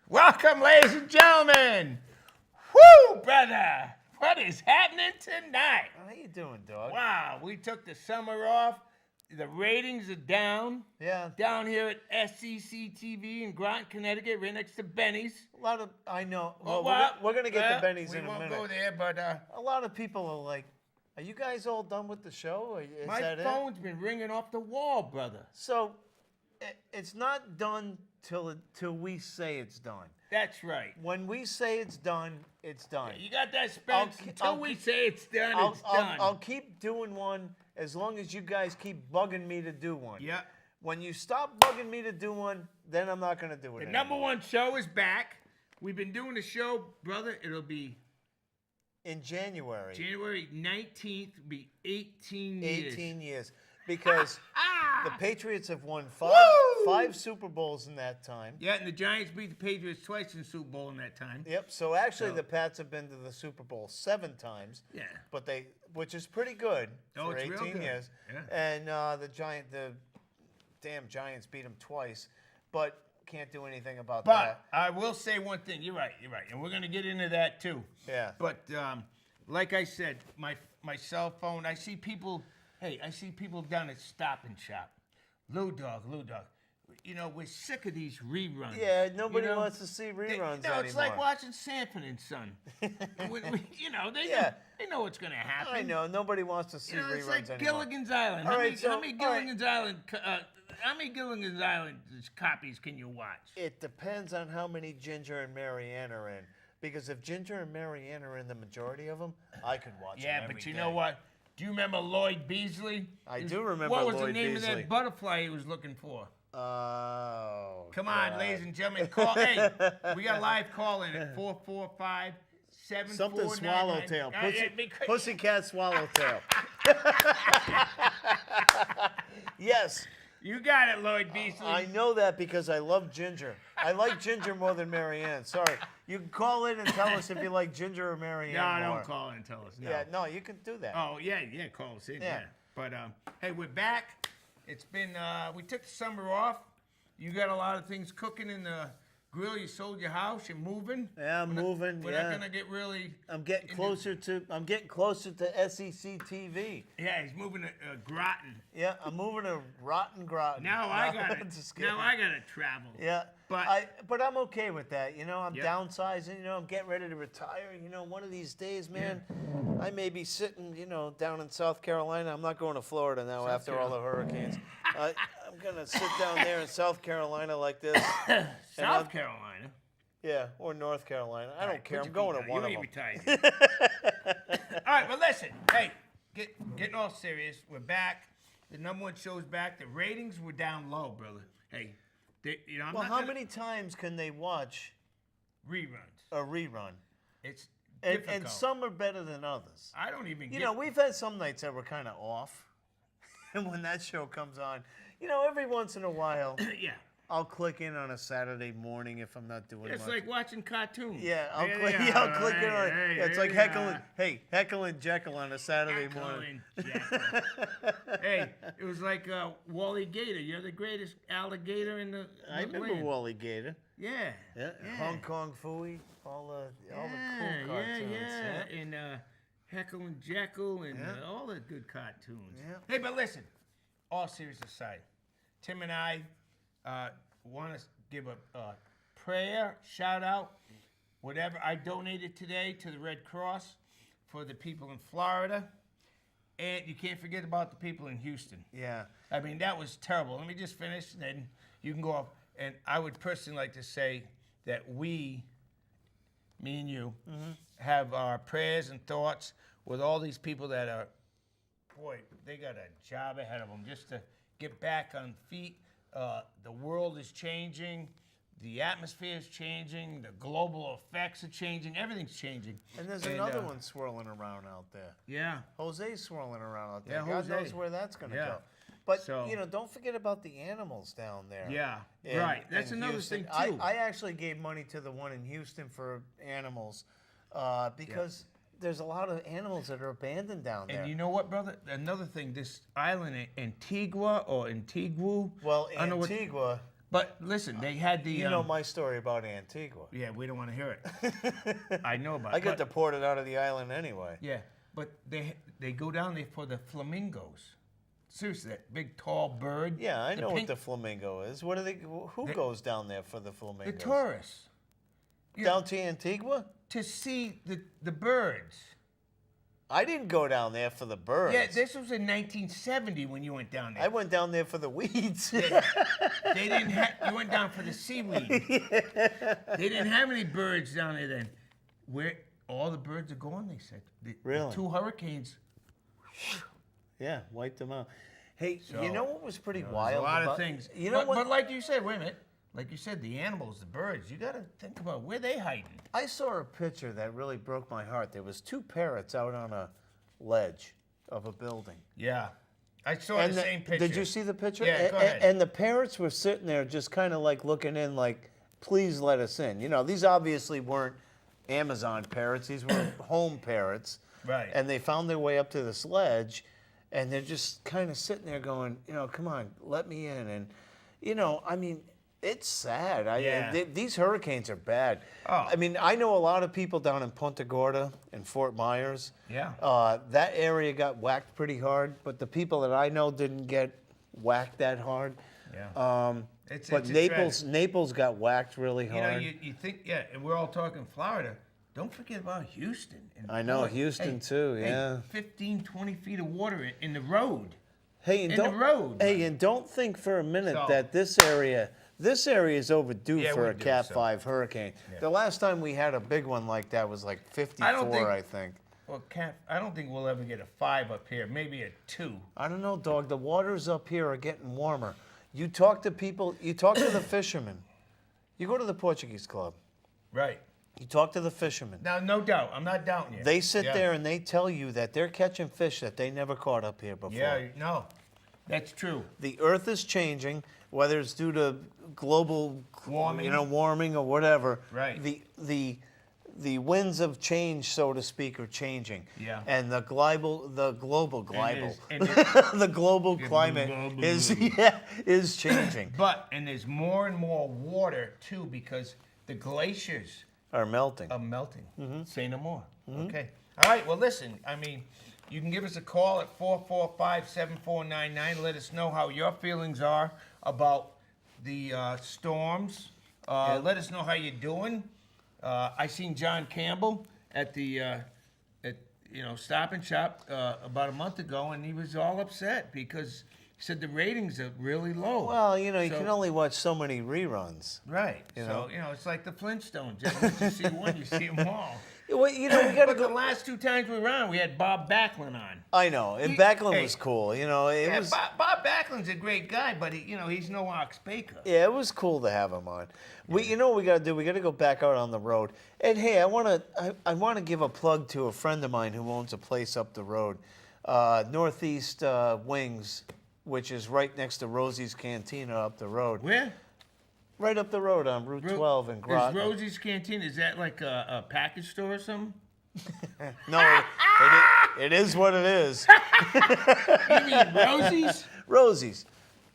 Welcome, ladies and gentlemen. Woo, brother. What is happening tonight? How you doing, dog? Wow, we took the summer off. The ratings are down. Yeah. Down here at SCC TV in Groton, Connecticut, right next to Benny's. A lot of, I know. Well, We're going to get to Benny's in a minute. We won't go there, but... a lot of people are like, are you guys all done with the show? Is my that phone's been ringing off the wall, brother. So, it's not done till we say it's done. That's right. When we say it's done, it's done. You got that, Spence? Until we say it's done, it's done. I'll keep doing one as long as you guys keep bugging me to do one. Yeah. When you stop bugging me to do one, then I'm not going to do it The anymore. number one show is back. We've been doing the show, brother. It'll be... in January. January 19th will be 18 years. 18 years. Because the Patriots have won five Super Bowls in that time. Yeah, and the Giants beat the Patriots twice in the Super Bowl in that time. Yep. So actually, the Pats have been to the Super Bowl 7 times. Yeah. But which is pretty good for it's 18 real good. years. Yeah. And the damn Giants beat them twice, but can't do anything about that. But I will say one thing. You're right. And we're gonna get into that too. Yeah. But like I said, my cell phone. I see people. Hey, I see people down at Stop and Shop. Lew Dog. You know, we're sick of these reruns. Yeah, nobody wants to see reruns anymore. It's like watching Sanford and Son. They know what's going to happen. I know. Nobody wants to see reruns it's like anymore. Gilligan's Island. How many Gilligan's Island copies can you watch? It depends on how many Ginger and Marianne are in. Because if Ginger and Marianne are in the majority of them, I could watch them every but you day. know what? Do you remember Lloyd Beasley? I do remember What was Lloyd the name Beasley. of that butterfly he was looking for? Oh. Come on, ladies and gentlemen. Call. Hey, we got a live call in at 445-7499. Something swallowtail. Pussycat swallowtail. Yes. You got it, Lloyd Beasley. I know that because I love Ginger. I like Ginger more than Marianne. Sorry. You can call in and tell us if you like Ginger or Marianne No, more. don't call in and tell us. No. Yeah, no, you can do that. Oh, yeah, call us in. Yeah. But, hey, we're back. It's been, we took the summer off. You got a lot of things cooking in the grill. You sold your house. You're moving. Yeah, I'm moving. We're not gonna get really. I'm getting closer to SEC TV. Yeah, he's moving to Groton. Yeah, I'm moving to Rotten Groton. Now I gotta travel. Yeah, but I'm okay with that. You know, I'm Yep. downsizing. You know, I'm getting ready to retire. You know, one of these days, man, I may be sitting, you know, down in South Carolina. I'm not going to Florida now after all the hurricanes. I'm gonna sit down there in South Carolina like this. South Carolina. Yeah, or North Carolina. I don't care. I'm going to one of them. Retired. All right, but listen. Hey, getting all serious. We're back. The number one show's back. The ratings were down low, brother. Hey, you know, how many times can they watch reruns? a rerun? It's difficult. And some are better than others. I don't even. You know, we've had some nights that were kind of off, and when that show comes on, you know, every once in a while, yeah. I'll click in on a Saturday morning if I'm not doing much. It's like watching cartoons. Yeah, I'll click in on. It's like Heckle and Jekyll on a Saturday morning. Hey, it was like Wally Gator. You're the greatest alligator in the I remember land. Wally Gator. Yeah. Hong Kong Phooey, all the cool cartoons. Yeah. And Heckle and Jekyll and all the good cartoons. Yeah. Hey, but listen, all serious aside, Tim and I want to give a prayer shout out. whatever I donated today to the Red Cross for the people in Florida. And you can't forget about the people in Houston. Yeah. I mean, that was terrible. Let me just finish, and then you can go off. And I would personally like to say that we, me and you, have our prayers and thoughts with all these people that are, boy, they got a job ahead of them just to get back on feet. The world is changing. The atmosphere is changing. The global effects are changing. Everything's changing. And there's another one swirling around out there. Yeah. Jose's swirling around out there. Yeah, God Jose. knows where that's going to go. But, So- don't forget about the animals down there. Yeah, in- right. That's in another Houston. thing, too. I actually gave money to the one in Houston for animals because there's a lot of animals that are abandoned down there. And you know what, brother? Another thing, this island, Antigua or Antigua. Well, I don't know what- Antigua, But listen, they had the. you know my story about Antigua. Yeah, we don't want to hear it. I know about I it. got but- deported out of the island anyway. Yeah, but they go down there for the flamingos. Seriously, that big tall bird. Yeah, I know what pink- the flamingo is. What are they? Who goes down there for the flamingos? The tourists. Down to Antigua? To see the birds. I didn't go down there for the birds. Yeah, this was in 1970 when you went down there. I went down there for the weeds. They didn't have. You went down for the seaweed. They didn't have any birds down there then. Where all the birds are gone, they said. The Really? 2 hurricanes. Yeah, wiped them out. Hey, So, you know what was pretty There's wild? a lot about, of things. You know but, what? But like you said, wait a minute. Like you said, the animals, the birds. You got to think about where they hiding. I saw a picture that really broke my heart. There was 2 parrots out on a ledge of a building. Yeah, I saw the same picture. Did you see the picture? Yeah, go ahead. And the parrots were sitting there just kind of like looking in like, please let us in. You know, these obviously weren't Amazon parrots. These were home parrots. Right. And they found their way up to this ledge, and they're just kind of sitting there going, come on, let me in. And, I mean, it's sad. Yeah. These hurricanes are bad. Oh. I mean, I know a lot of people down in Punta Gorda and Fort Myers. Yeah. That area got whacked pretty hard, but the people that I know didn't get whacked that hard. Yeah. But Naples got whacked really You know, hard. you think, yeah, and we're all talking Florida. Don't forget about Houston. And I know, boy, Houston too, yeah. 15, 20 feet of water in the road. Hey, and in the road. Hey, and don't think for a minute So- that this area is overdue Yeah, for we're a due, Cat so- 5 hurricane. Yeah. The last time we had a big one like that was like 54, I think. Well, I don't think we'll ever get a 5 up here. Maybe a 2. I don't know, dog. The waters up here are getting warmer. You talk to people, you talk to the fishermen. You go to the Portuguese club. Right. You talk to the fishermen. Now, no doubt. I'm not doubting you. They sit Yeah. there and they tell you that they're catching fish that they never caught up here before. Yeah, no. That's true. The earth is changing, whether it's due to global Warming. warming or whatever. Right. The winds of change, so to speak, are changing. Yeah. And the global And it- the global climate is changing. and there's more and more water, too, because the glaciers Are melting. are melting. Say no more. Okay. All right. Well, listen. I mean, you can give us a call at 445-7499. Let us know how your feelings are about the storms. Let us know how you're doing. I seen John Campbell at the Stop and Shop about a month ago, and he was all upset because he said the ratings are really low. Well, you So- can only watch so many reruns. Right. know? So, it's like the Flintstones. Once you see one, you see them all. Well, we gotta But the go. last 2 times we were on, we had Bob Backlund on. I know, and He- Backlund hey. was cool. It Yeah, was. Bob Backlund's a great guy, but he's no Ox Baker. Yeah, it was cool to have him on. You know what we got to do? We got to go back out on the road. And hey, I want to give a plug to a friend of mine who owns a place up the road, Northeast Wings, which is right next to Rosie's Cantina up the road. Where? Right up the road on Route 12 in Groton. Is Rosie's Canteen, is that like a package store or something? No, it is what it is. You mean Rosie's? Rosie's.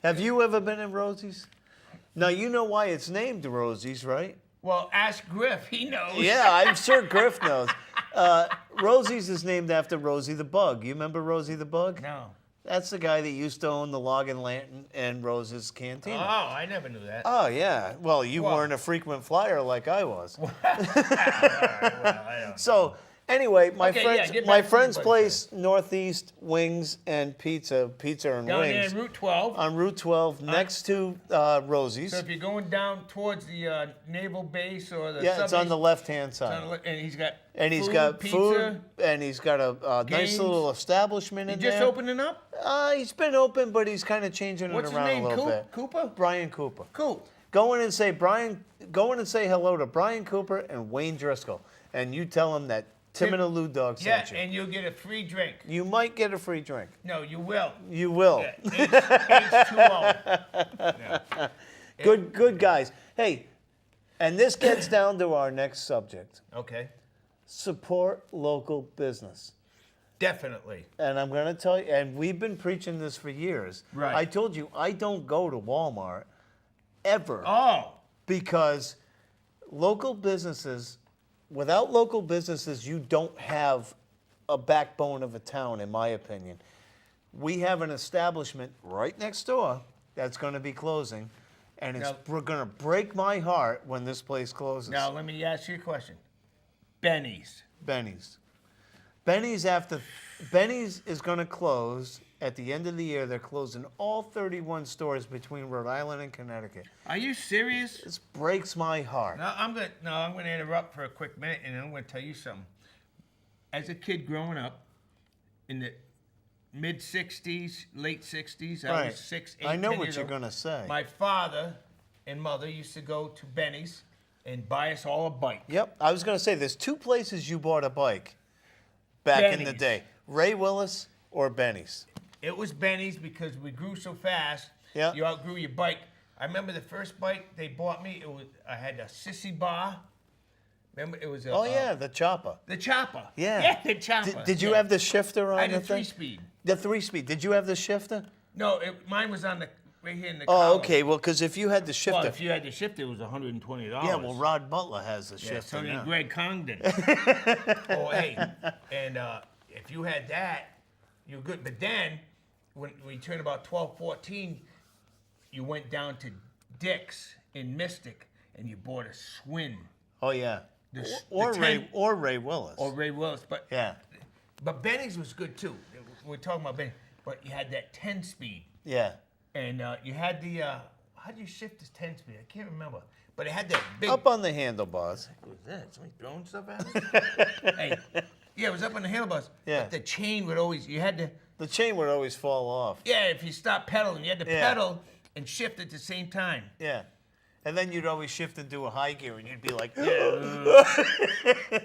Have you ever been in Rosie's? Now you know why it's named Rosie's, right? Well, ask Griff. He knows. Yeah, I'm sure Griff knows. Rosie's is named after Rosie the Bug. You remember Rosie the Bug? No. That's the guy that used to own the Log and Lantern and Rose's Cantina. Oh, I never knew that. Oh, yeah. Well, you weren't a frequent flyer like I was. All right, well, I don't So, anyway, my Okay, yeah, friend's, get my back to friend's your place, Northeast Wings and Pizza and Down there Wings, in Route 12. on Route 12, next to Rosie's. So if you're going down towards the naval base or the Yeah, it's on the left-hand it's on side. the and he's got And he's food, got pizza. food, and he's got a nice games. little establishment You in just there. opening up? He's been open, but he's kind of changing What's it his around name? a little bit. Cooper? Brian Cooper. Cool. Go in and say hello to Brian Cooper and Wayne Driscoll, and you tell him that Tim and Lew Dog Yeah, sent you. and you'll get a free drink. You might get a free drink. No, you will. You will. Yeah, H2O. Yeah. Good guys. Hey, and this gets down to our next subject. Okay. Support local business. Definitely. And I'm going to tell you, and we've been preaching this for years. Right. I told you, I don't go to Walmart ever Oh. because local businesses, without local businesses, you don't have a backbone of a town, in my opinion. We have an establishment right next door that's going to be closing, and it's going to break my heart when this place closes. Now, let me ask you a question. Benny's. Benny's is going to close at the end of the year. They're closing all 31 stores between Rhode Island and Connecticut. Are you serious? This breaks my heart. No, I'm gonna interrupt for a quick minute, and I'm gonna tell you something. As a kid growing up in the mid '60s, late '60s, I was 6, 8, I know 10 what years you're old. going to say. My father and mother used to go to Benny's and buy us all a bike. Yep. I was going to say, there's two places you bought a bike back in the Benny's. day. Ray Willis or Benny's. It was Benny's because we grew so fast. Yeah. You outgrew your bike. I remember the first bike they bought me. I had a sissy bar. Remember, it was a. Oh, yeah, the chopper. The chopper. Yeah. Yeah, the chopper. Did you yeah. have the shifter on I had the a thing? 3-speed. The 3-speed. Did you have the shifter? No, mine was on the right here in the. Oh, collar. okay. Well, because if you had the shifter. Well, if you had the shifter, it was $120. Yeah, well, Rod Butler has the Yeah, shifter so did now. Greg Congdon. Oh, hey, and if you had that, you're good. But then, when you turned about 12, 14, you went down to Dick's in Mystic, and you bought a Swin. Oh, yeah. The Or 10 Ray Willis. Or Ray Willis. But Yeah. But Benny's was good, too. We're talking about Benny. But you had that 10-speed. Yeah. And you had the, how do you shift this 10-speed? I can't remember. But it had that big. Up on the handlebars. What was that? Somebody throwing stuff at me? Hey, yeah, it was up on the handlebars. Yeah. But the chain would always, you had to, The chain would always fall off. yeah, if you stopped pedaling, you had to Yeah. pedal and shift at the same time. Yeah. And then you'd always shift into a high gear, and you'd be like,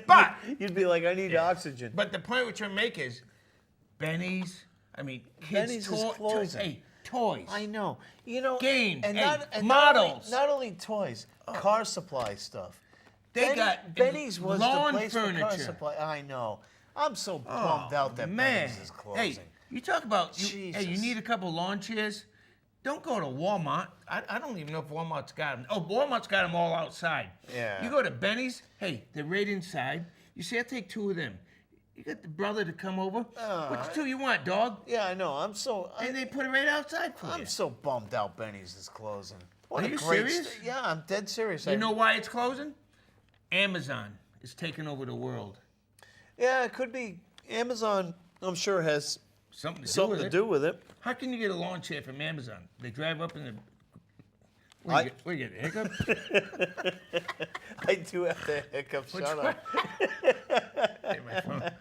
But, you'd be like, I need oxygen. but the point which I make is, Benny's, I mean, kids, Benny's is closing. hey, toys. I know. You know, Games. and Hey, not, and models. Not only toys, car supply stuff. They got Benny's was lawn the place for car furniture. supply. I know. I'm so bummed out that Man, Benny's is closing. hey, you talk about, hey, you Jesus. need a couple lawn chairs? Don't go to Walmart. I don't even know if Walmart's got them. Oh, Walmart's got them all outside. Yeah. You go to Benny's, hey, they're right inside. You say, I'll take 2 of them. You got the brother to come over. Which 2 you want, dog? Yeah, I know. And they put it right outside for you. I'm so bummed out Benny's is closing. What Are a you great serious? yeah, I'm dead serious. You know why it's closing? Amazon is taking over the world. Yeah, it could be. Amazon, I'm sure, has Something something to do with it. How can you get a lawn chair from Amazon? They drive up in the. I- What do you get, a hiccup? I do have the hiccup. Shut up. Hey, my phone.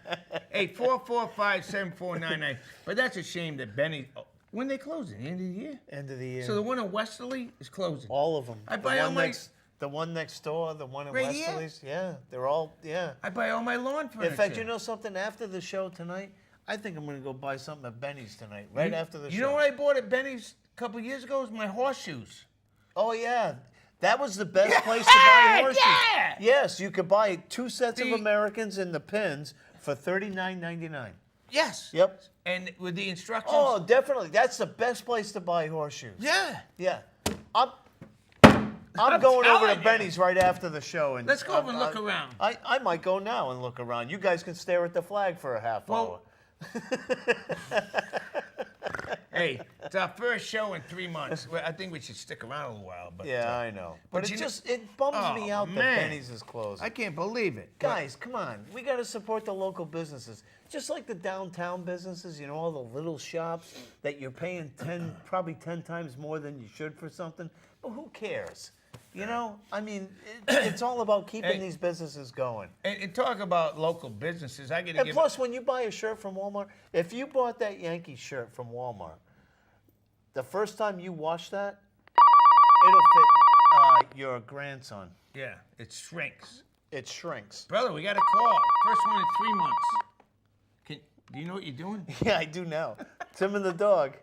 Hey, 445-7499. But that's a shame that Benny. When they closing? The end of the year? End of the year. So the one in Westerly is closing. All of them. I buy all my- The one next door, the one in Right here? Westerly's. Yeah, they're all, yeah. I buy all my lawn furniture. In fact, you know something? After the show tonight, I think I'm going to go buy something at Benny's tonight, right after the show. You know what I bought at Benny's a couple years ago? Was my horseshoes. Oh, yeah. That was the best place to buy horseshoes. Yeah! Yes, you could buy 2 sets of The- Americans and the pins for $39.99. Yes. Yep. And with the instructions. Oh, definitely. That's the best place to buy horseshoes. Yeah. Yeah. I'm going over telling to you. Benny's right after the show. And Let's go over and look around. I might go now and look around. You guys can stare at the flag for a half hour. Well, Hey, it's our first show in 3 months. Well, I think we should stick around a little while. But, Yeah, I know. But you it bums me out that man. Benny's is closing. I can't believe it. Guys, come on. We got to support the local businesses. Just like the downtown businesses, you know, all the little shops that you're paying probably 10 times more than you should for something. But who cares? You know, I mean, it's all about keeping these businesses going. And talk about local businesses. I got to And give. plus, when you buy a shirt from Walmart, if you bought that Yankee shirt from Walmart, the first time you wash that, it'll fit your grandson. Yeah, it shrinks. It shrinks. Brother, we got a call. First one in 3 months. Do you know what you're doing? Yeah, I do now. Tim and the dog.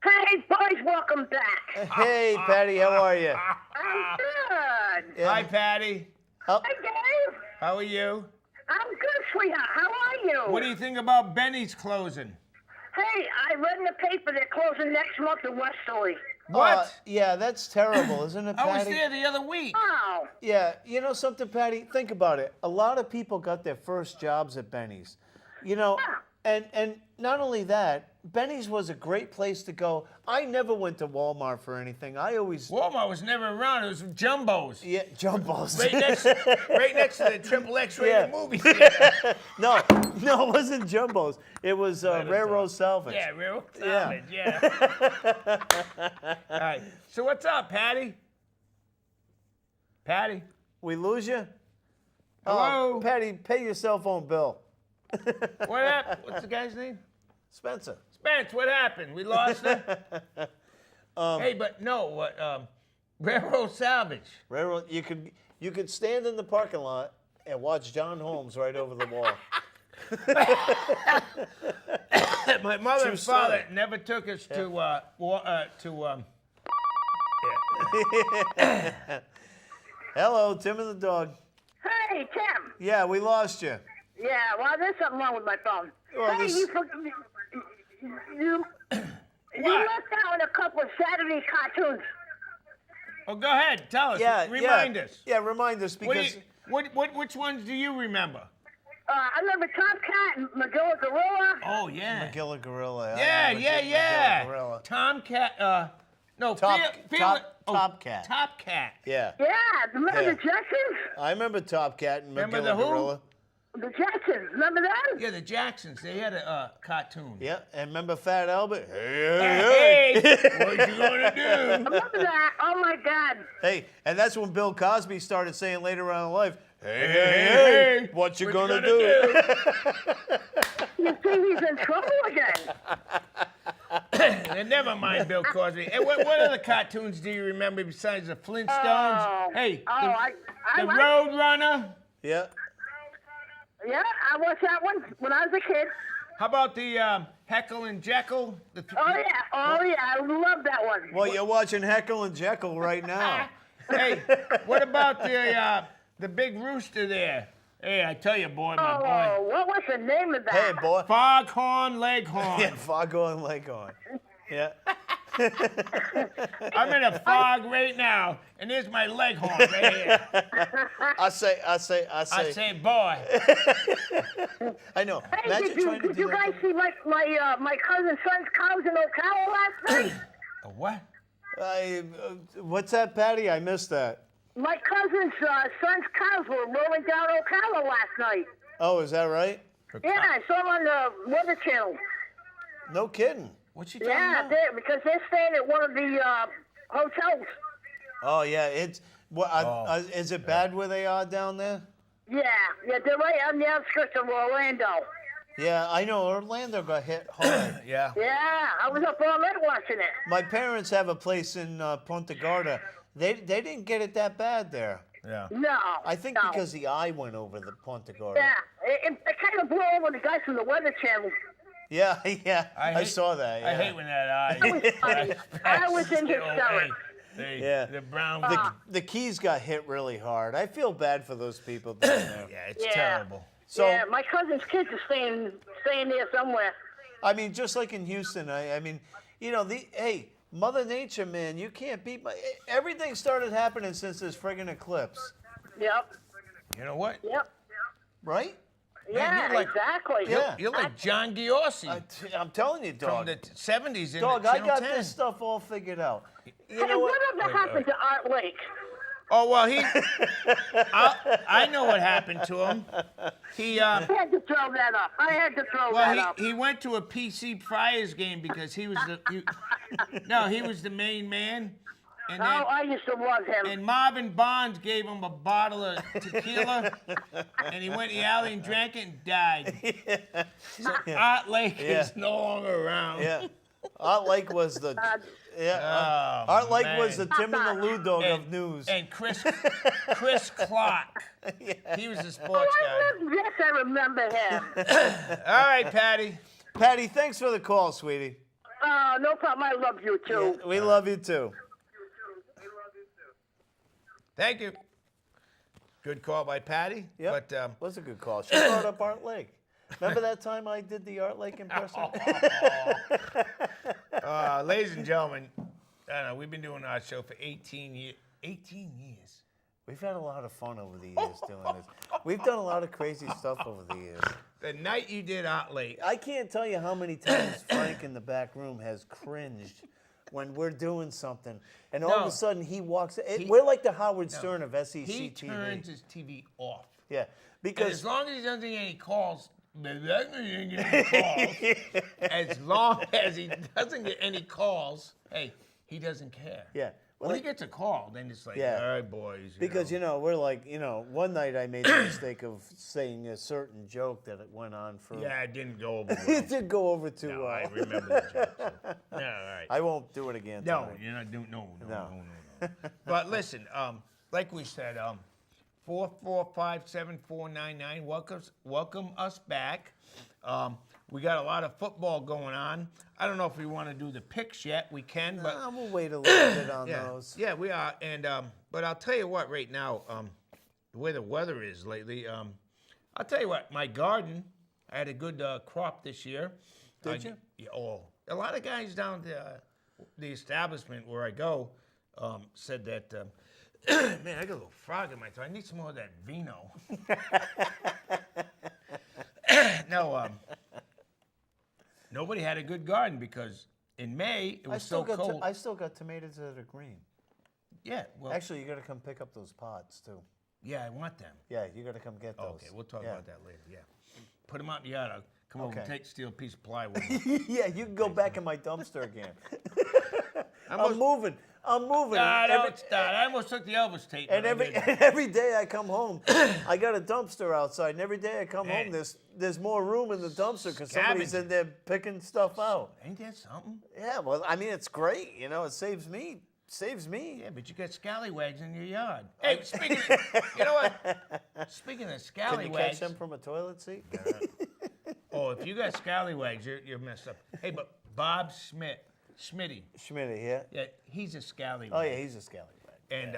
Hey, boys, welcome back. Hey, Patty, how are you? I'm good. Yeah. Hi, Patty. Oh, Hey, Dave. How are you? I'm good, sweetheart. How are you? What do you think about Benny's closing? Hey, I read in the paper they're closing next month in Westerly. What? Yeah, that's terrible, isn't it, Patty? I was there the other week. Oh. Yeah, you know something, Patty? Think about it. A lot of people got their first jobs at Benny's. You know, and not only that, Benny's was a great place to go. I never went to Walmart for anything. I always Walmart was never around. It was Jumbo's. yeah, Jumbos. Right next to the triple X-rated Yeah. movie theater. no, it wasn't Jumbos. It was Railroad Salvage. Yeah, real Yeah. solid. Yeah. All right. So what's up, Patty? Patty. We lose you? Hello? Patty, pay your cell phone bill. What happened? What's the guy's name? Spencer. Spence. What happened? We lost him. Hey, but no. What? Railroad Salvage. Railroad. You could stand in the parking lot and watch John Holmes right over the wall. My mother True and father story. never took us to Hello, Tim and the dog. Hey, Tim. Yeah, we lost you. Yeah, well, there's something wrong with my phone. Well, hey, this- you left out a couple of Saturday cartoons. Oh, go ahead. Tell us. Yeah, Remind us. Yeah, remind us What do because you, which ones do you remember? I remember Tomcat and Magilla Gorilla. Oh yeah. Magilla Gorilla. Yeah. Magilla Gorilla. Tomcat. No. Topcat. Topcat. Yeah, Yeah, remember Yeah. the Jetsons? I remember Topcat and Remember Magilla the who? Gorilla. The Jetsons, remember them? Yeah, the Jacksons. They had a cartoon. Yeah, and remember Fat Albert? Hey, what you gonna do? Remember that? Oh my God. Hey, and that's when Bill Cosby started saying later on in life, Hey, what you gonna do? You see he's in trouble again. And never mind Bill Cosby. And what other cartoons do you remember besides the Flintstones? Oh. Hey, Oh, the I Road Runner. Yeah. Yeah, I watched that one when I was a kid. How about the Heckle and Jekyll? Oh yeah, I love that one. Well, you're watching Heckle and Jekyll right now. Hey, what about the big rooster there? Hey, I tell you, boy, my boy. Oh, what was the name of that? Hey, boy. Foghorn Leghorn. Yeah, Foghorn Leghorn. Yeah. I'm in a fog right now, and there's my Leghorn right here. I say. I say, boy. I know. Hey, Imagine trying to did do you that guys to- see my cousin's son's cows in Ocala last night? A what? What's that, Patty? I missed that. My cousin's son's cows were rolling down Ocala last night. Oh, is that right? Yeah, I saw them on the Weather Channel. No kidding. What you talking Yeah, about? because they're staying at one of the hotels. Oh yeah, it's. What? Is it bad where they are down there? Yeah, they're right on the outskirts of Orlando. Yeah, I know. Orlando got hit hard. Yeah. Yeah, I was up all night watching it. My parents have a place in Punta Gorda. They didn't get it that bad there. Yeah. No. I think no. because the eye went over the Punta Gorda. Yeah, it kind of blew over the guys from the Weather Channel. Yeah, yeah. I hate- saw that. Yeah. I hate when that eye. That was funny. I was in hysterics. Yeah. The brown. The Keys got hit really hard. I feel bad for those people down there. Yeah, it's Yeah. terrible. So, Yeah, my cousin's kids are staying there somewhere. I mean, just like in Houston, I mean, you know, hey, Mother Nature, man, you can't beat everything started happening since this friggin' eclipse, Yep, You know what? yep. right? Yeah, you're like, exactly. Yeah. You're like John Giorgi I'm telling you, from dog. the 70s in Dog, the I Channel got 10. this stuff all figured out. You Hey, know what? whatever happened to Art Lake? Oh, well, I know what happened to him. He, I had to throw that up. I had to throw that well, up. he went to a PC Friars game because he was he was the main man. And Oh, then, I used to love him. and Marvin Bonds gave him a bottle of tequila, and he went in the alley and drank it and died. So Art Lake is no longer around. Yeah. Art Lake was the Art Lake was the Tim and the Lew Dog of news. And Chris Clark. He was the sports guy. Yes, I remember him. All right, Patty. Patty, thanks for the call, sweetie. No problem. I love you too. We love you too. Thank you. Good call by Patty. Yep. But was a good call. She brought up Art Lake. Remember that time I did the Art Lake impression? ladies and gentlemen, I don't know, we've been doing our show for 18 years. 18 years. We've had a lot of fun over the years doing this. We've done a lot of crazy stuff over the years. The night you did Art Lake. I can't tell you how many times Frank in the back room has cringed when we're doing something, and all of a sudden he walks. We're like the Howard Stern of SEC He TV. turns his TV off. Yeah, And because as long as he doesn't get any calls, as long as he doesn't get any calls, hey, he doesn't care. yeah. When he gets a call, then it's like, Yeah. all right, boys. Because, we're like, one night I made the mistake of saying a certain joke that it went on for. Yeah, it didn't go over It well. did go over too No, well. I remember the joke. So. Yeah, all right. I won't do it again. No, tonight. you're not doing no. But listen, like we said, 445-7499. Welcome us back. We got a lot of football going on. I don't know if we want to do the picks yet. We can, but We'll wait a little bit on those. yeah, we are. And but I'll tell you what, right now, the way the weather is lately, I'll tell you what, my garden, I had a good crop this year. Did you? Yeah, a lot of guys down the establishment where I go said that, man, I got a little frog in my throat. I need some more of that vino. No, nobody had a good garden because in May it was so cold. I still got tomatoes that are green. Yeah, well, Actually, you got to come pick up those pots too. yeah, I want them. Yeah, you got to come get those. Okay, we'll talk Yeah. about that later. Yeah, put them out in the yard. I'll come over and Okay. steal a piece of plywood. Yeah, you can go back in my dumpster again. I'm almost- moving. Nah, And don't start. I almost took the Elvis tape. And but I didn't. every day I come home, I got a dumpster outside, and every day I come Man. home, there's more room in the dumpster because somebody's in there picking stuff out. Ain't that something? Yeah, well, I mean, it's great. It saves me. Yeah, but you got scallywags in your yard. Hey, speaking of, you know what? Speaking of Can scallywags. you catch them from a toilet seat? Oh, if you got scallywags, you're messed up. Hey, but Bob Schmitty, Schmitty, yeah. yeah, he's a scallywag. Oh yeah, he's a scallywag. And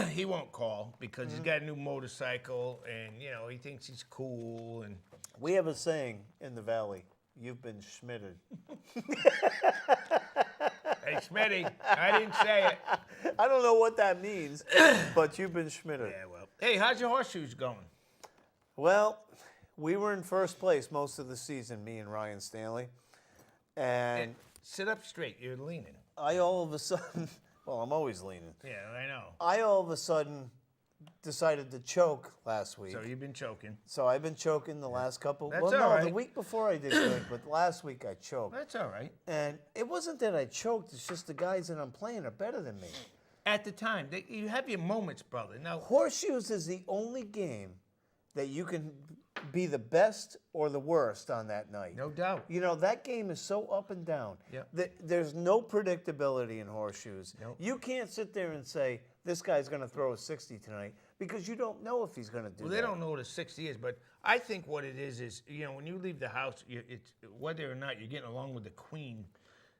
he won't call because he's got a new motorcycle, and he thinks he's cool. And We have a saying in the valley: "You've been schmitted." hey, Schmitty, I didn't say it. I don't know what that means, but you've been schmitted. Yeah, well, hey, how's your horseshoes going? Well, we were in first place most of the season, me and Ryan Stanley, and Sit up straight. You're leaning. I all of a sudden, well, I'm always leaning. Yeah, I know. I all of a sudden decided to choke last week. So you've been choking. So I've been choking the last couple. That's well, no, all right. the week before I did good, but last week I choked. That's all right. And it wasn't that I choked; it's just the guys that I'm playing are better than me. At the time, you have your moments, brother. Now, Horseshoes is the only game that you can be the best or the worst on that night. no doubt. That game is so up and down. Yep. There's no predictability in horseshoes. Nope. You can't sit there and say, this guy's going to throw a 60 tonight, because you don't know if he's going to do Well, that. they don't know what a 60 is, but I think what it is when you leave the house, it's whether or not you're getting along with the queen,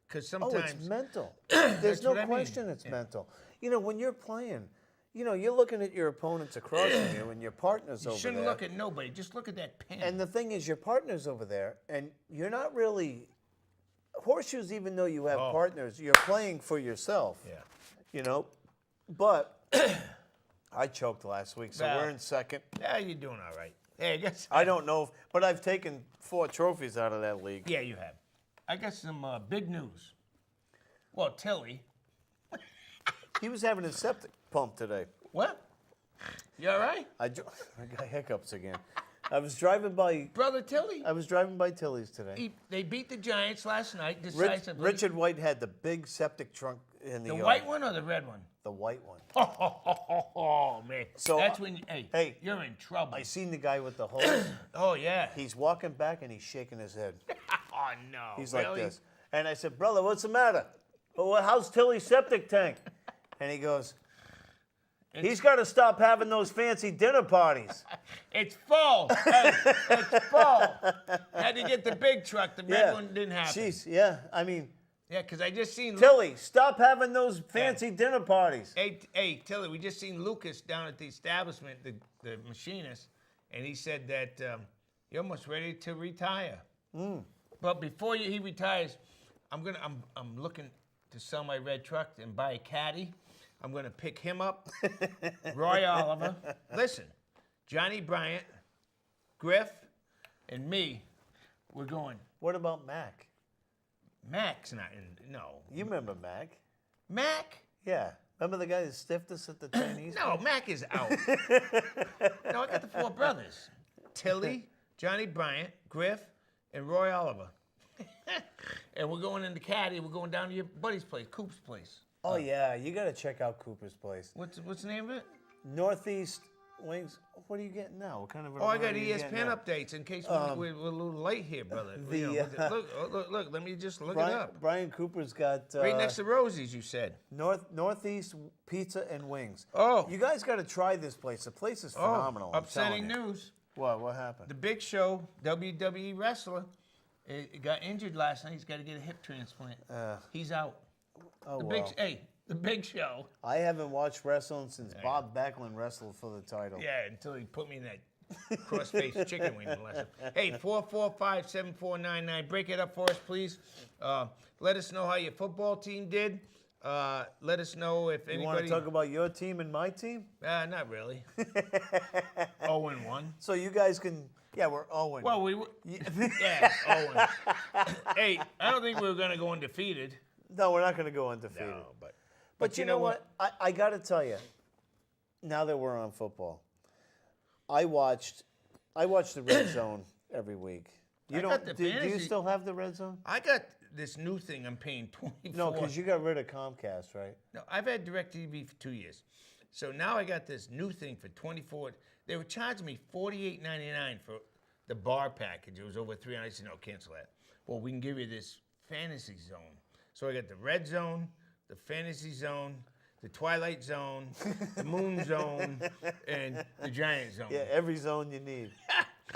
because Oh, sometimes it's mental. There's That's no what I mean. question it's mental. When you're playing, you're looking at your opponents across from you, and your partner's you over shouldn't there. look at nobody. Just look at that pin. And the thing is, your partner's over there, and you're not really horseshoes. Even though you have partners, you're playing for yourself. yeah. But I choked last week, so Well, we're in second. Yeah, you're doing all right. Hey, I guess. I don't know, but I've taken 4 trophies out of that league. Yeah, you have. I got some big news. Well, Tilly. He was having his septic pump today. What? You all right? I got hiccups again. I was driving by Brother Tilly? Tilly's today. They beat the Giants last night decisively. Richard White had the big septic trunk in the The yard. white one or the red one? The white one. Oh, man. So, that's when, hey, you're in trouble. I seen the guy with the hose. Oh, yeah. He's walking back and he's shaking his head. Oh, no. He's really? like this. And I said, brother, what's the matter? Well, how's Tilly's septic tank? And he goes, he's got to stop having those fancy dinner parties. It's full. Hey, it's full. Had to get the big truck. The red one didn't happen. Jeez, yeah. I mean, Yeah, because I just seen... Tilly, stop having those fancy dinner parties. Hey, Tilly, we just seen Lucas down at the establishment, the machinist, and he said that you're almost ready to retire. But before he retires, I'm looking to sell my red truck and buy a caddy. I'm gonna pick him up, Roy Oliver. Listen, Johnny Bryant, Griff, and me. We're going. What about Mac? Mac's not in. No. You remember Mac? Mac? Yeah. Remember the guy that stiffed us at the Chinese? No, Mac is out. No, I got the 4 brothers: Tilly, Johnny Bryant, Griff, and Roy Oliver. And we're going in the caddy. We're going down to your buddy's place, Coop's place. Oh, yeah. You got to check out Cooper's place. What's the name of it? Northeast Wings. What are you getting now? What kind of Oh, I got are you getting ESPN now? updates in case we're a little late here, brother. Look, let me just look it up. Brian Cooper's got Right next to Rosie's, you said. Northeast Pizza and Wings. Oh. You guys got to try this place. The place is phenomenal. I'm Upsetting telling you. news. What happened? The Big Show, WWE wrestler, got injured last night. He's got to get a hip transplant. He's out. Oh, The Big Show. I haven't watched wrestling since Bob Backlund wrestled for the title. Yeah, until he put me in that cross-faced chicken wing lesson. Hey, 445-7499. Break it up for us, please. Let us know how your football team did. Let us know if anybody... You want to talk about your team and my team? Not really. 0-1. So you guys can... Yeah, we're 0-1. Well, we were... Yeah, 0-1. Hey, I don't think we were going to go undefeated. No, we're not going to go undefeated. No, But you know what? I got to tell you, now that we're on football, I watched the Red Zone every week. You don't? Do you still have the Red Zone? I got this new thing I'm paying $24. No, because you got rid of Comcast, right? No, I've had DirecTV for 2 years. So now I got this new thing for $24. They were charging me $48.99 for the bar package. It was over $300. I said, no, cancel that. Well, we can give you this fantasy zone. So I got the Red Zone, the Fantasy Zone, the Twilight Zone, the Moon Zone, and the Giant Zone. Yeah, every zone you need.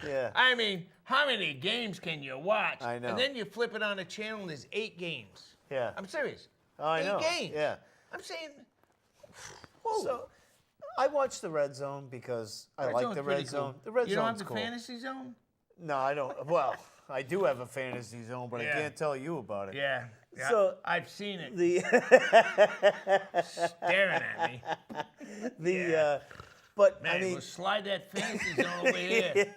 Yeah. I mean, how many games can you watch? I know. And then you flip it on a channel and there's 8 games. Yeah. I'm serious. I know. 8 games. Yeah. I'm saying, So I watched the Red Zone because I like the Red Zone. The Red You don't have Zone's the cool. Fantasy Zone? No, I don't. Well, I do have a fantasy zone, but I can't tell you about it. Yeah. So I've seen it. The Staring at me. but Man, I mean, we'll slide that fantasy zone over here.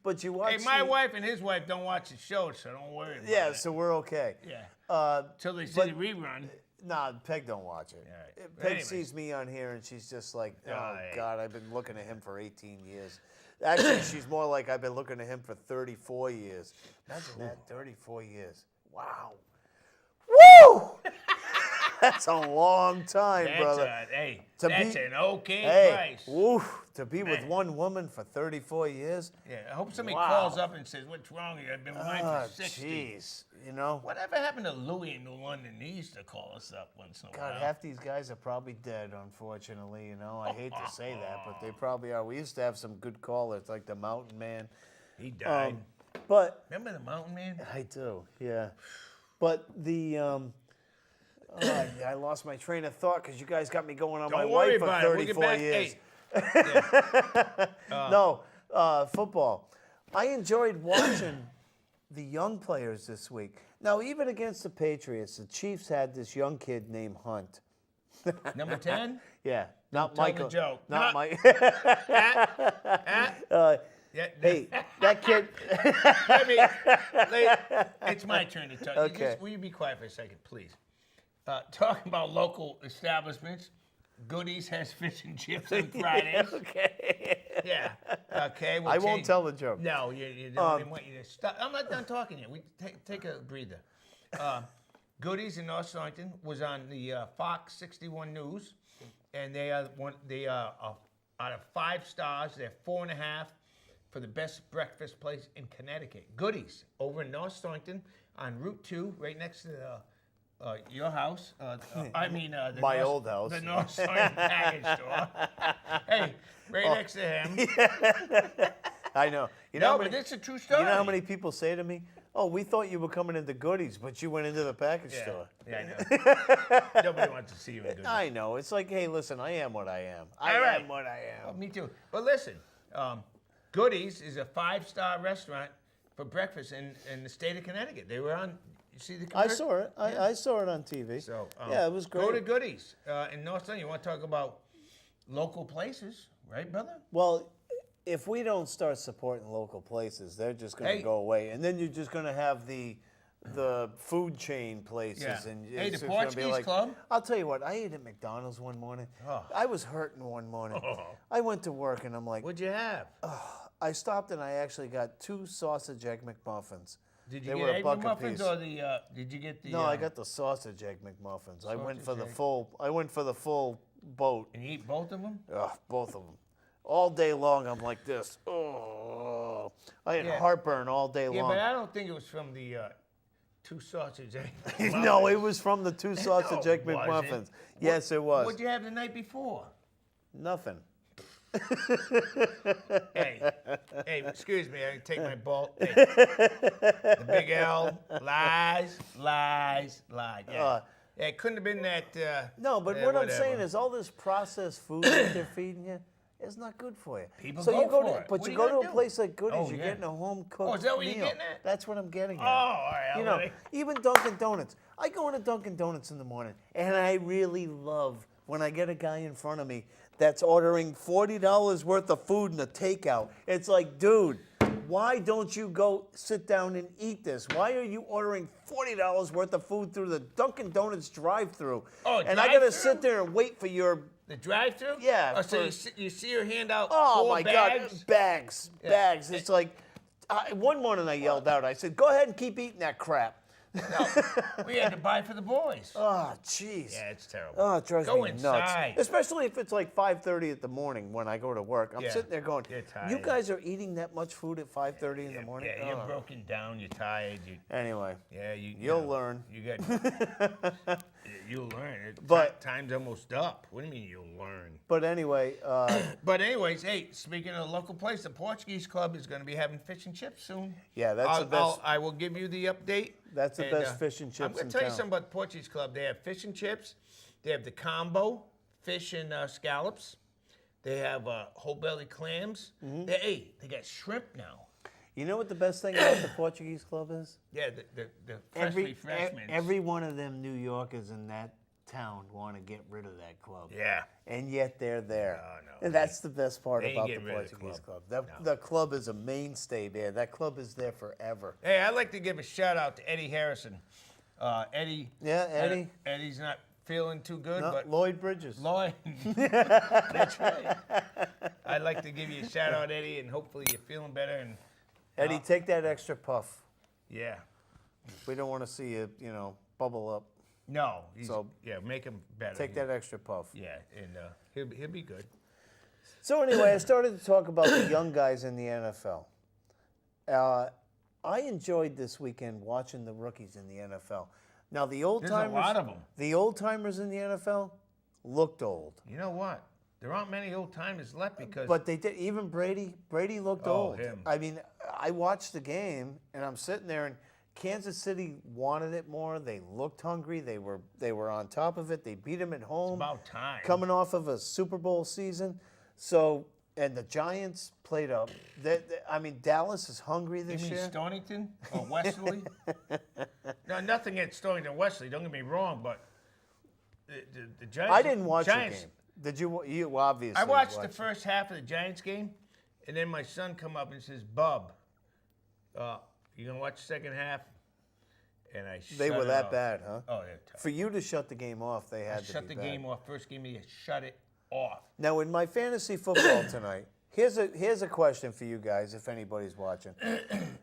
but you watch. Hey, my wife and his wife don't watch the show, so don't worry about Yeah, it. so we're okay. Yeah. Till they see the rerun. Nah, Peg don't watch it. All right. Peg Anyways. sees me on here and she's just like, oh, right. God, I've been looking at him for 18 years. Actually, she's more like, I've been looking at him for 34 years. Imagine that, 34 years. Wow. Woo! That's a long time, brother. Hey, To that's be- an okay Hey, price. woof, to be with Man. one woman for 34 years. Yeah, I hope somebody Wow. calls up and says, what's wrong with you? I've been with mine Oh, for 60. jeez. You know? Whatever happened to Louis in New London? He used to call us up once in a God, while. half these guys are probably dead, unfortunately. You know, I hate to say that, but they probably are. We used to have some good callers, like the Mountain Man. He died. But Remember the Mountain Man? I do, yeah. But the I lost my train of thought because you guys got me going on my Don't worry wife for about it. We'll get 34 back. years. Hey, No, football. I enjoyed watching the young players this week. Now, even against the Patriots, the Chiefs had this young kid named Hunt. Number 10? Yeah, not Tell the Michael. joke. Not Mike. Yeah. Hey, that kid. I mean, it's my turn to talk. Okay. Will you be quiet for a second, please? Talking about local establishments, Goodies has fish and chips on Fridays. Okay. Yeah. Okay. We'll I won't change- tell the joke. No, you don't even want you to stop. I'm not done talking yet. We take a breather. Goodies in North Stonington was on the Fox 61 News, and they are out of 5 stars. They're 4.5 for the best breakfast place in Connecticut. Goodies over in North Stonington on Route 2, right next to your house. My old house. The North Stonington package store. Hey, right next to him. I know. You know No, how but many, it's a true story. You know how many people say to me, "Oh, we thought you were coming into Goodies, but you went into the package Yeah, store." yeah, I know. Nobody wants to see you in Goodies. I know. It's like, hey, listen, I am what I am. All I right. am what I am. Me too. But listen, Goodies is a 5-star restaurant for breakfast in the state of Connecticut. They were on. You see the I commercial? saw it. I saw it on TV. So yeah, it was great. Go to Goodies in North Stonington. You want to talk about local places, right, brother? Well, if we don't start supporting local places, they're just going to Hey. go away, and then you're just going to have the food chain places. Yeah. And Hey, it's the just gonna be Portuguese like, Club? I'll tell you what. I ate at McDonald's one morning. Oh. I was hurting one morning. I went to work, and I'm like, What'd you have? I stopped and I actually got 2 sausage egg McMuffins. Did They you were get a egg buck McMuffins apiece. or the? Did you get the? No, I got the sausage egg McMuffins. I went for the Sausage egg. full. I went for the full boat. And you eat both of them? Ugh, both of them. All day long, I'm like this. Oh, I had Yeah. heartburn all day Yeah, long. but I don't think it was from the 2 sausage egg. No, it was from the 2 sausage No, egg it wasn't. McMuffins. Yes, it was. What'd you have the night before? Nothing. Hey, excuse me, I take my ball. Hey, the big L, lies. Yeah, it couldn't have been that. No, but yeah, what I'm whatever. saying is all this processed food that they're feeding you is not good for you. People so go you go for to, it. But What you are go you to gonna a do? place like Goodies, Oh, you're yeah. getting a home cooked Oh, is that what meal. you're getting at? That's what I'm getting Oh, at. all right. You know, even Dunkin' Donuts. I go into Dunkin' Donuts in the morning, and I really love when I get a guy in front of me that's ordering $40 worth of food in a takeout. It's like, dude, why don't you go sit down and eat this? Why are you ordering $40 worth of food through the Dunkin' Donuts drive-through? Oh, and I gotta drive-thru? sit there and wait for your. The drive-through? Yeah, Oh, so for- you see her hand out Oh 4 my bags? God, bags. It's like, one morning I yelled out. I said, "Go ahead and keep eating that crap." No, we had to buy for the boys. Oh, jeez. Yeah, it's terrible. Oh, it drives Go me inside. nuts. Especially if it's like 5:30 in the morning when I go to work. I'm Yeah, sitting there going, you're tired. "You guys are eating that much food at 5:30 in the morning?" Yeah, you're Oh. broken down. You're tired. Anyway, Yeah, You'll learn. You got. You'll learn. But- time's almost up. What do you mean you'll learn? but anyway, But anyways, hey, speaking of the local place, the Portuguese Club is going to be having fish and chips soon. Yeah, that's the best. I will give you the update. That's the best fish and I'm chips going in to tell you town. something about the Portuguese Club. They have fish and chips. They have the combo, fish and scallops. They have whole belly clams. Mm-hmm. They got shrimp now. you know what the best thing about the Portuguese Club is? Yeah, the fresh refreshments. Every one of them New Yorkers in that town want to get rid of that club. Yeah. And yet they're there. No, and that's the best part they ain't about the getting rid of the Portuguese club. Club. The club is a mainstay there. That club is there forever. Hey, I'd like to give a shout out to Eddie Harrison. Eddie. Yeah, Eddie. Eddie's not feeling too good, No, but Lloyd Bridges. Lloyd. That's right. I'd like to give you a shout out, Eddie, and hopefully you're feeling better. And Eddie, take that extra puff. yeah, We don't want to see you, bubble up. no, So, make him better. Take that extra puff. Yeah, and he'll be good. So anyway, I started to talk about the young guys in the NFL. I enjoyed this weekend watching the rookies in the NFL. Now the old There's a timers, lot of 'em. The old timers in the NFL looked old, You know what? There aren't many old timers left because but they did. Even Brady looked Oh, old. him. I mean, I watched the game and I'm sitting there and Kansas City wanted it more. They looked hungry. They were on top of it. They beat them at home. about time. Coming off of a Super Bowl season. So, and the Giants played up. Dallas is hungry You this mean year. Stonington or Wesley? No, nothing against Stonington Wesley. Don't get me wrong, but the Giants. I didn't watch Giants, the game. Did you? You obviously. I watched the first half of the Giants game, and then my son come up and says, "Bub, you gonna watch the second half?" And I shut They were it that off. bad, huh? Oh, they're tough. For you to shut the game off, they had to Shut be the bad. game off. First game, you shut it off. Now, in my fantasy football tonight, here's a question for you guys, if anybody's watching.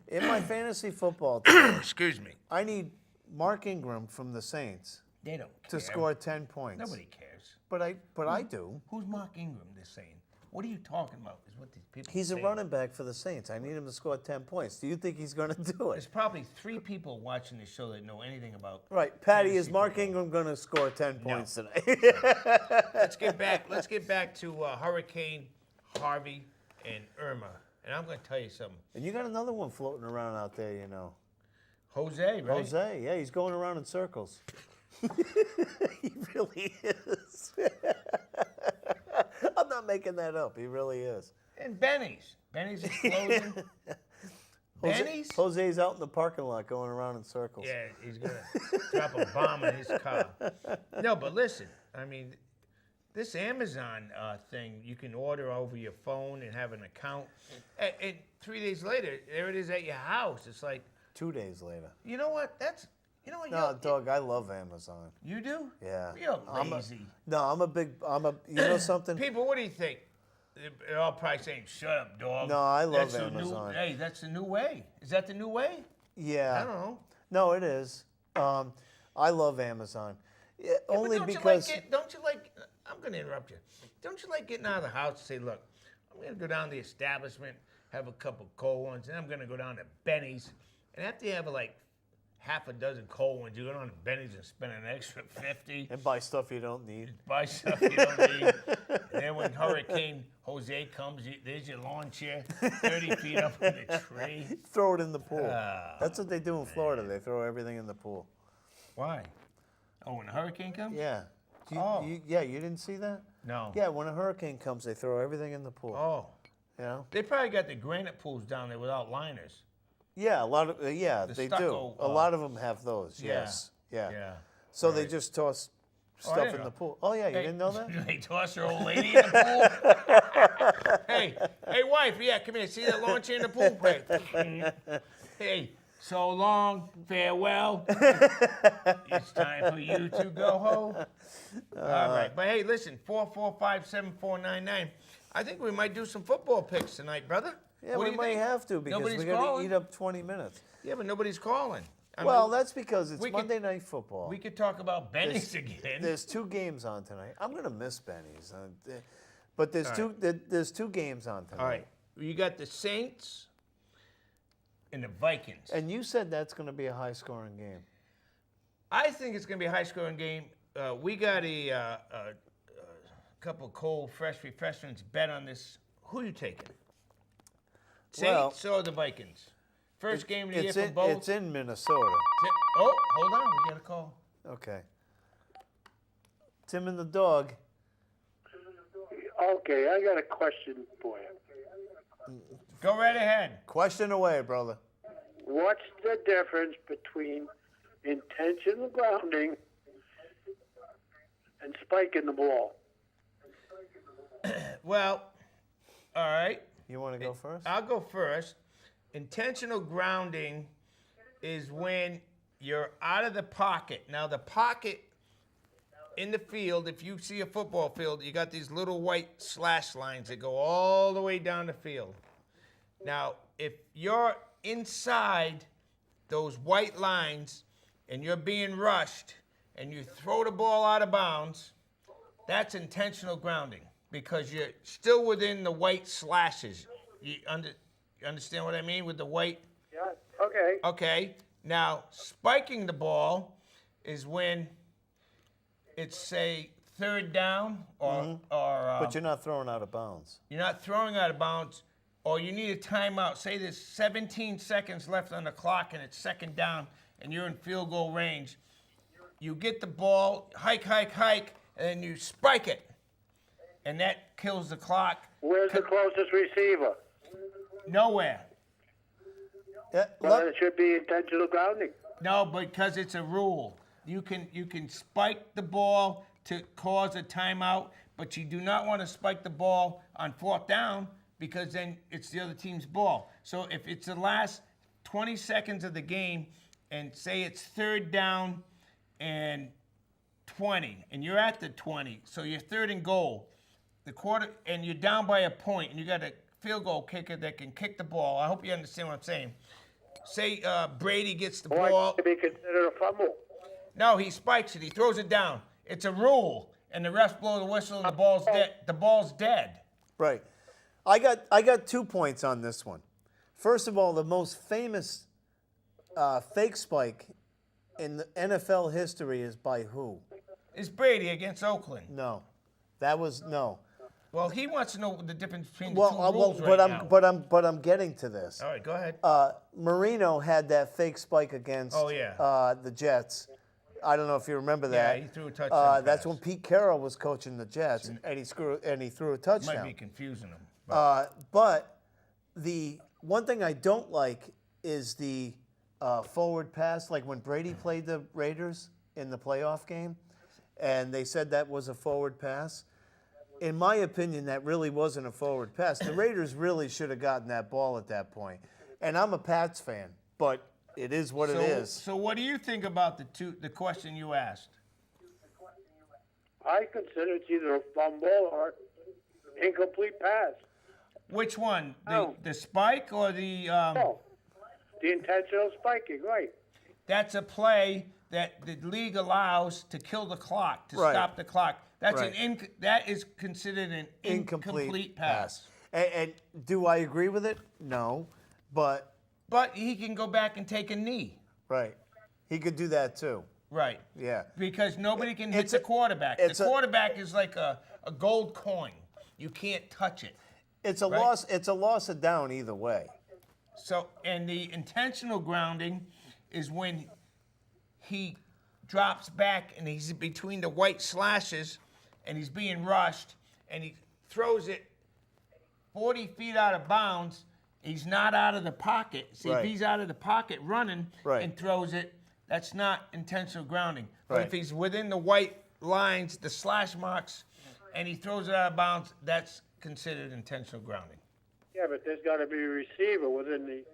In my fantasy football tonight, Excuse me. I need Mark Ingram from the Saints They don't to care. score 10 points. Nobody cares. But I do. Who's Mark Ingram? They're saying. What are you talking about? Is what these people. He's a saying. running back for the Saints. I need him to score 10 points. Do you think he's going to do There's it? probably 3 people watching this show that know anything about. Right, Patty, is fantasy Mark football. Ingram going to score 10 points tonight? Let's get back to Hurricane Harvey and Irma, and I'm going to tell you something. And you got another one floating around out there, you know. Jose, right? Jose, yeah, he's going around in circles. He really is. I'm not making that up. He really is. And Benny's is closing. Benny's? Jose's out in the parking lot going around in circles. Yeah, he's going to drop a bomb in his car. No, but listen, I mean, this Amazon thing, you can order over your phone and have an account. And 3 days later, there it is at your house. It's like, 2 days later. you know what? You know what? No, dog, I love Amazon. You do? Yeah. You're lazy. You know something? People, what do you think? They're all probably saying, "Shut up, dog." No, I love That's the Amazon. Hey, that's the new way. Is that the new way? Yeah. I don't know. No, it is. I love Amazon. Yeah, Yeah, but only don't because... don't you like? I'm going to interrupt you. Don't you like getting out of the house and say, "Look, I'm going to go down to the establishment, have a couple cold ones, and I'm going to go down to Benny's, and after you have like half a dozen cold ones, you go down to Benny's and spend an extra $50." And buy stuff you don't need. Buy stuff you don't need. And then when Hurricane Jose comes, there's your lawn chair 30 feet up in the tree. Throw it in the pool. Oh, That's what they do in Florida. They throw everything in the pool. Why? Oh, when a hurricane comes? Yeah. You didn't see that? No. Yeah, when a hurricane comes, they throw everything in the pool. Oh. You know? They probably got the granite pools down there without liners. Yeah, a lot of The they stucco, do. A lot of them have those. yeah, Yes. Yeah. Yeah. So they Right. just toss I stuff didn't in know. the pool. Oh yeah, you didn't know that? They toss her old lady in the pool. hey, wife, yeah, come here. See that lawn chair in the pool? Hey, so long, farewell. It's time for you to go home. All right, but hey, listen, 445-7499. I think we might do some football picks tonight, brother. Yeah, What do we you might think? have to because Nobody's we're going to calling? eat up 20 minutes. Yeah, but nobody's calling. I Well, mean, that's because it's we could- Monday Night Football. we could talk about Benny's again. There's 2 games on tonight. I'm going to miss Benny's. But there's All there's 2 games on tonight. All right, you got the Saints and the Vikings. And you said that's going to be a high-scoring game. I think it's going to be a high-scoring game. We got a couple of cold, fresh refreshments bet on this. Who are you taking? Well, Saints or the Vikings? First game of the year It's for in, both. it's in Minnesota. Oh, hold on. We got a call. Okay. Tim and the Dog. Okay, I got a question for you. Go right ahead. Question away, brother. What's the difference between intentional grounding and spiking the ball? Well, all right. You want to go first? I'll go first. Intentional grounding is when you're out of the pocket. Now, the pocket in the field, if you see a football field, you got these little white slash lines that go all the way down the field. Now, if you're inside those white lines and you're being rushed and you throw the ball out of bounds, that's intentional grounding because you're still within the white slashes. You understand what I mean with the white? Yeah, okay. Okay. Now, spiking the ball is when it's, say, third down or But you're not throwing out of bounds. you're not throwing out of bounds or you need a timeout. Say there's 17 seconds left on the clock and it's second down and you're in field goal range. You get the ball, hike, and then you spike it. And that kills the clock. Where's the closest receiver? Nowhere. Yeah, Well, it should be intentional grounding. No, because it's a rule. You can spike the ball to cause a timeout, but you do not want to spike the ball on 4th down because then it's the other team's ball. So if it's the last 20 seconds of the game and say it's 3rd down and 20 and you're at the 20, so you're 3rd and goal, and you're down by a point and you got a field goal kicker that can kick the ball. I hope you understand what I'm saying. Say Brady gets the ball. To be considered a fumble. No, he spikes it. He throws it down. It's a rule, and the refs blow the whistle, and the ball's dead. The ball's dead. Right. I got 2 points on this one. First of all, the most famous fake spike in the NFL history is by who? It's Brady against Oakland. No, that was no. Well, he wants to know the difference between the two rules but right now. but I'm getting to this. All right, go ahead. Marino had that fake spike against the Jets. I don't know if you remember that. Yeah, he threw a touchdown That's pass. when Pete Carroll was coaching the Jets, and he threw a touchdown. Might be confusing him. But the one thing I don't like is the forward pass, like when Brady played the Raiders in the playoff game, and they said that was a forward pass. In my opinion, that really wasn't a forward pass. The Raiders really should have gotten that ball at that point. And I'm a Pats fan, but it is what it is. So what do you think about the question you asked? I consider it's either a fumble or incomplete pass. Which one? Oh. The spike or the? No, the intentional spiking, right? That's a play that the league allows to kill the clock, to Right. stop the clock. That's Right. that is considered an incomplete pass. And do I agree with it? No, but But he can go back and take a knee. right, he could do that too. Right. Yeah. Because nobody can hit It's the a- quarterback. it's The a- quarterback is like a gold coin. You can't touch it. It's a Right. loss. It's a loss of down either way. So, and the intentional grounding is when he drops back and he's between the white slashes and he's being rushed and he throws it 40 feet out of bounds. He's not out of the pocket. See, Right. if he's out of the pocket running Right. and throws it, that's not intentional grounding. But Right. if he's within the white lines, the slash marks, and he throws it out of bounds, that's considered intentional grounding. Yeah, but there's got to be a receiver within the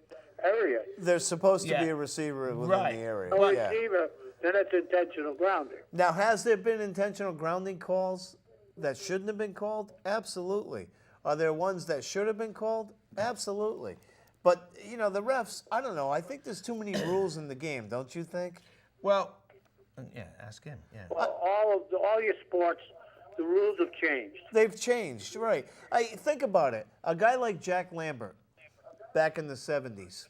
area. There's supposed to Yeah. be a receiver within Right. the area. No Yeah. receiver, then it's intentional grounding. Now, has there been intentional grounding calls that shouldn't have been called? Absolutely. Are there ones that should have been called? Absolutely. But, you know, the refs, I don't know. I think there's too many rules in the game, don't you think? Well, yeah, ask him. Yeah. Well, all your sports, the rules have changed. They've changed, right. Think about it. A guy like Jack Lambert, back in the 70s,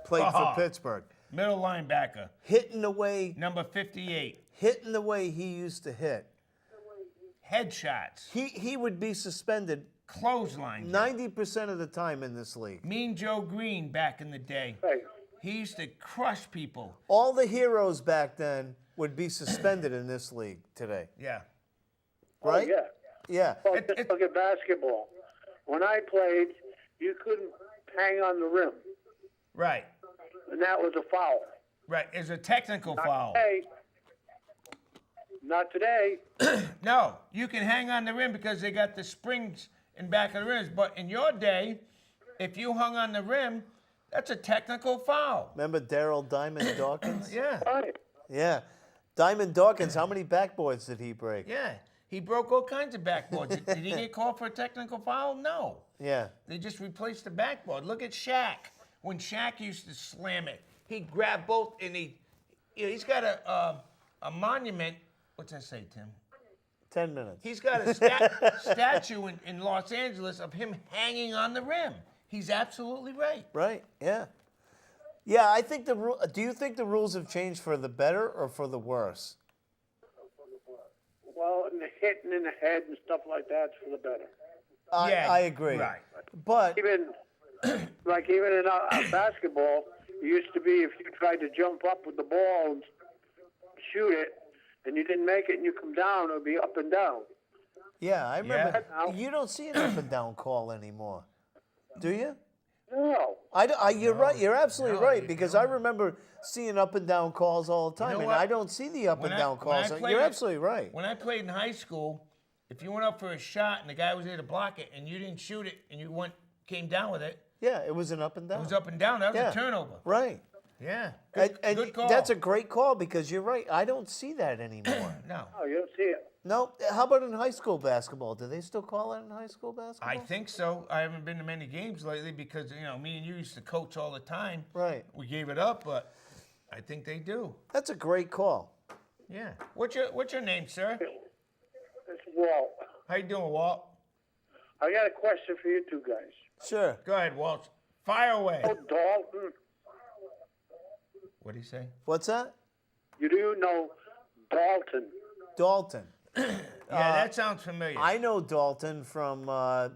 played for Pittsburgh, Middle linebacker, hitting the way number 58. he used to hit. Headshots, He would be suspended clothesline. 90% of the time in this league. Mean Joe Green back in the day. Right. He used to crush people. All the heroes back then would be suspended in this league today, Yeah. right? Oh, yeah. Yeah. Well, just look at basketball. When I played, you couldn't hang on the rim, Right. and that was a foul. Right. It's a technical foul. Hey, not today. No, you can hang on the rim because they got the springs in back of the rims. But in your day, if you hung on the rim, that's a technical foul. Remember Daryl Diamond Dawkins? Yeah. Right. Yeah. Diamond Dawkins, how many backboards did he break? Yeah. He broke all kinds of backboards. Did he get called for a technical foul? No. Yeah. They just replaced the backboard. Look at Shaq. When Shaq used to slam it, he'd grab both and he's got a monument. What's that say, Tim? 10 minutes. He's got a statue in Los Angeles of him hanging on the rim. He's absolutely right. Right, yeah. Yeah, I think do you think the rules have changed for the better or for the worse? Well, and the hitting in the head and stuff like that's for the better. I agree. Right. But Even in basketball, it used to be if you tried to jump up with the ball and shoot it, and you didn't make it, and you come down, it would be up and down. yeah, I remember. Yeah. You don't see an up and down call anymore, do you? No. You're right. You're absolutely No, right you because don't. I remember seeing up and down calls all the time, know and what? I don't see the up When and I- down when I calls. played You're it- absolutely right. When I played in high school, if you went up for a shot and the guy was there to block it and you didn't shoot it and you came down with it, Yeah, it was an up and down. it was up and down. That was Yeah. a turnover. Right. Yeah. And Good call. that's a great call because you're right. I don't see that anymore. No. Oh, you don't see it. No. How about in high school basketball? Do they still call it in high school basketball? I think so. I haven't been to many games lately because, me and you used to coach all the time. Right. We gave it up, but I think they do. That's a great call. Yeah. What's your name, sir? It's Walt. How you doing, Walt? I got a question for you two guys. Sure. Go ahead, Walt. Fire away. Oh, Dalton. What do you say? What's that? You do know Dalton. Dalton. Yeah, that sounds familiar. I know Dalton from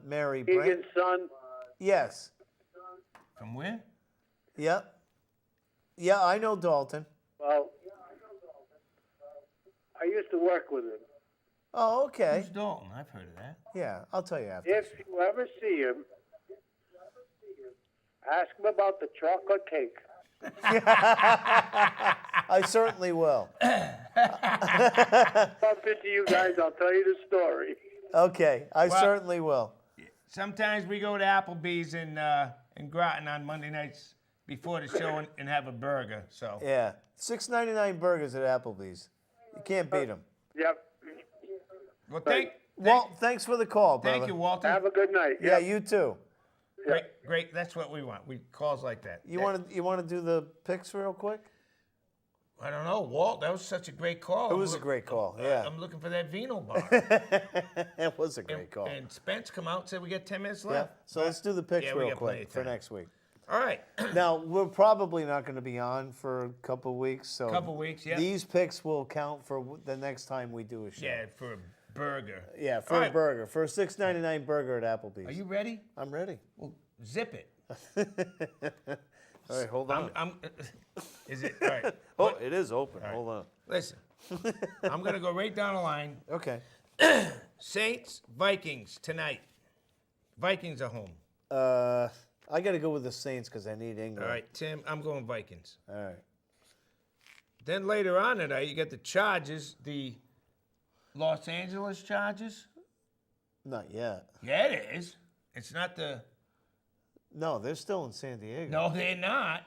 Mary Brant. Egan's son. Yes. From where? Yep. Yeah, I know Dalton. Well, I used to work with him. Oh, okay. Who's Dalton? I've heard of that. Yeah, I'll tell you after. If you ever see him, ask him about the chocolate cake. I certainly will. Bump into you guys, I'll tell you the story. Okay, I Well- certainly will. Sometimes we go to Applebee's in Groton on Monday nights before the show and have a burger. So Yeah, $6.99 burgers at Applebee's. You can't beat them. Yep. well, Walt, thanks for the call, brother. thank you, Walter. Have a good night. Yeah, Yep. you too. Great. That's what we want. We calls like that. You want to do the picks real quick? I don't know, Walt. That was such a great call. It was a great call. Yeah, I'm looking for that Vino bar. it was a great call. And Spence come out and said we got 10 minutes Yeah. left. So let's do the picks Yeah, we real got plenty quick of for time. next week. All right. Now we're probably not going to be on for a couple weeks, so Couple weeks, yeah. These picks will count for the next time we do a show. Yeah, for a burger. Yeah, for All a right. burger, for a $6.99 burger at Applebee's. Are you ready? I'm ready. Well, zip it. All right, hold on. Is it? All right. Oh, it is open. Hold on. Listen. I'm going to go right down the line. Okay. Saints, Vikings tonight. Vikings are home. I got to go with the Saints because I need England. All right, Tim, I'm going Vikings. All right. Then later on tonight, you got the Chargers, the Los Angeles Chargers. Not yet. Yeah, it is. It's not the. No, they're still in San Diego. No, they're not.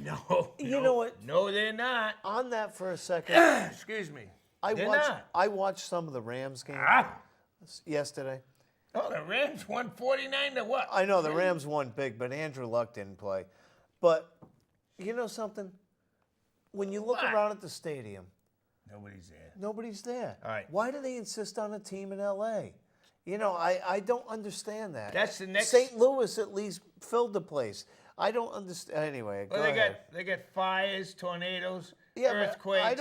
No. You know what? No, they're not. On that for a second, Excuse me. I They're watched. not. I watched some of the Rams game Ah. yesterday. Oh, the Rams won 49 to what? I know the Rams won big, but Andrew Luck didn't play. But you know something? When you look What? around at the stadium, Nobody's there. nobody's there. All right. Why do they insist on a team in L.A.? You know, I don't understand that. That's the next- St. Louis at least filled the place. I don't understand. Anyway, Well, go ahead. they got fires, tornadoes, Yeah, but earthquakes. I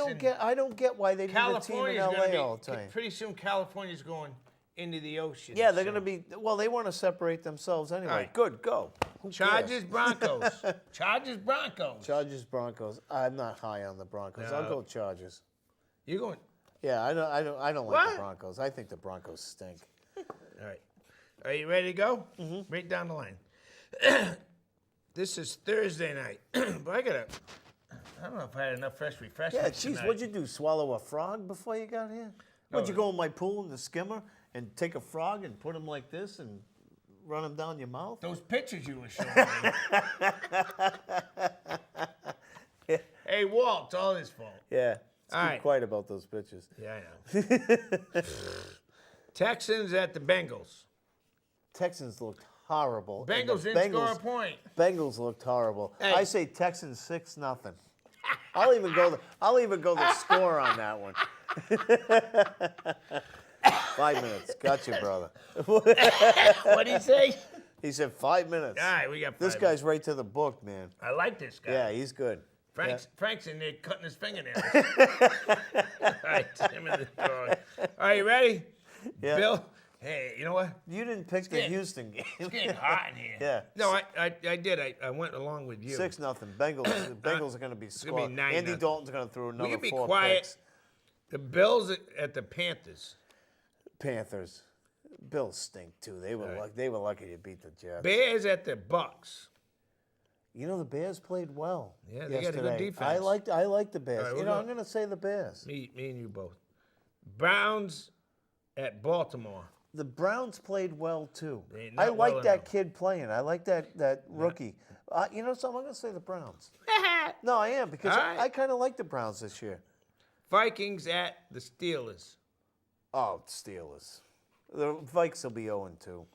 don't get why they need a team in California's L.A. going to be. all the time. Pretty soon, California's going into the ocean. Yeah, they're so. going to be. Well, they want to separate themselves anyway. All right. Good, go. Who cares? Chargers, Broncos. Chargers, Broncos. Chargers, Broncos. I'm not high on the Broncos. I'll No. go Chargers. You're going. Yeah, I don't like What? the Broncos. I think the Broncos stink. All right. Are you ready to go? Mm-hmm. Right down the line. This is Thursday night, but I don't know if I had enough fresh Yeah, refreshments. jeez, tonight. what'd you do? Swallow a frog before you got here? What'd you go in my pool in the skimmer and take a frog and put him like this and run him down your mouth? Those pictures you were showing me. Hey, Walt, it's all his fault. Yeah. Let's All keep right. quiet about those pictures. Yeah, I know. Texans at the Bengals. Texans looked horrible. and the Bengals didn't score a point. Bengals looked horrible. Hey. I say Texans 6-0. I'll even go the score on that one. 5 minutes. Got you, brother. What'd he say? He said 5 minutes. All right, we got This 5 guy's right to the book, man. I like this guy. Yeah, he's good. Frank's in there cutting his fingernails. All right, Tim and Lew Dog. Are you ready? Yeah. Bill, hey, you know what? You didn't pick the getting- Houston game. It's getting hot in here. Yeah. No, I did. I went along with you. 6-0. Bengals. The Bengals are going to be gonna be squad. 9-0. Andy Dalton's going to throw another can be 4 quiet. picks. The Bills at the Panthers. Panthers. Bills stink too. They were lucky to beat the Jets. Bears at the Bucks. You know, the Bears played well. Yeah, they got a good yesterday. defense. I like the Bears. All right, You we're know, going- I'm going to say the Bears. Me and you both. Browns at Baltimore. The Browns played well too. They I not like well that enough. kid playing. I like that rookie. You know something? I'm going to say the Browns. No, I am because All right. I kind of like the Browns this year. Vikings at the Steelers. Oh, Steelers. The Vikes will be 0-2.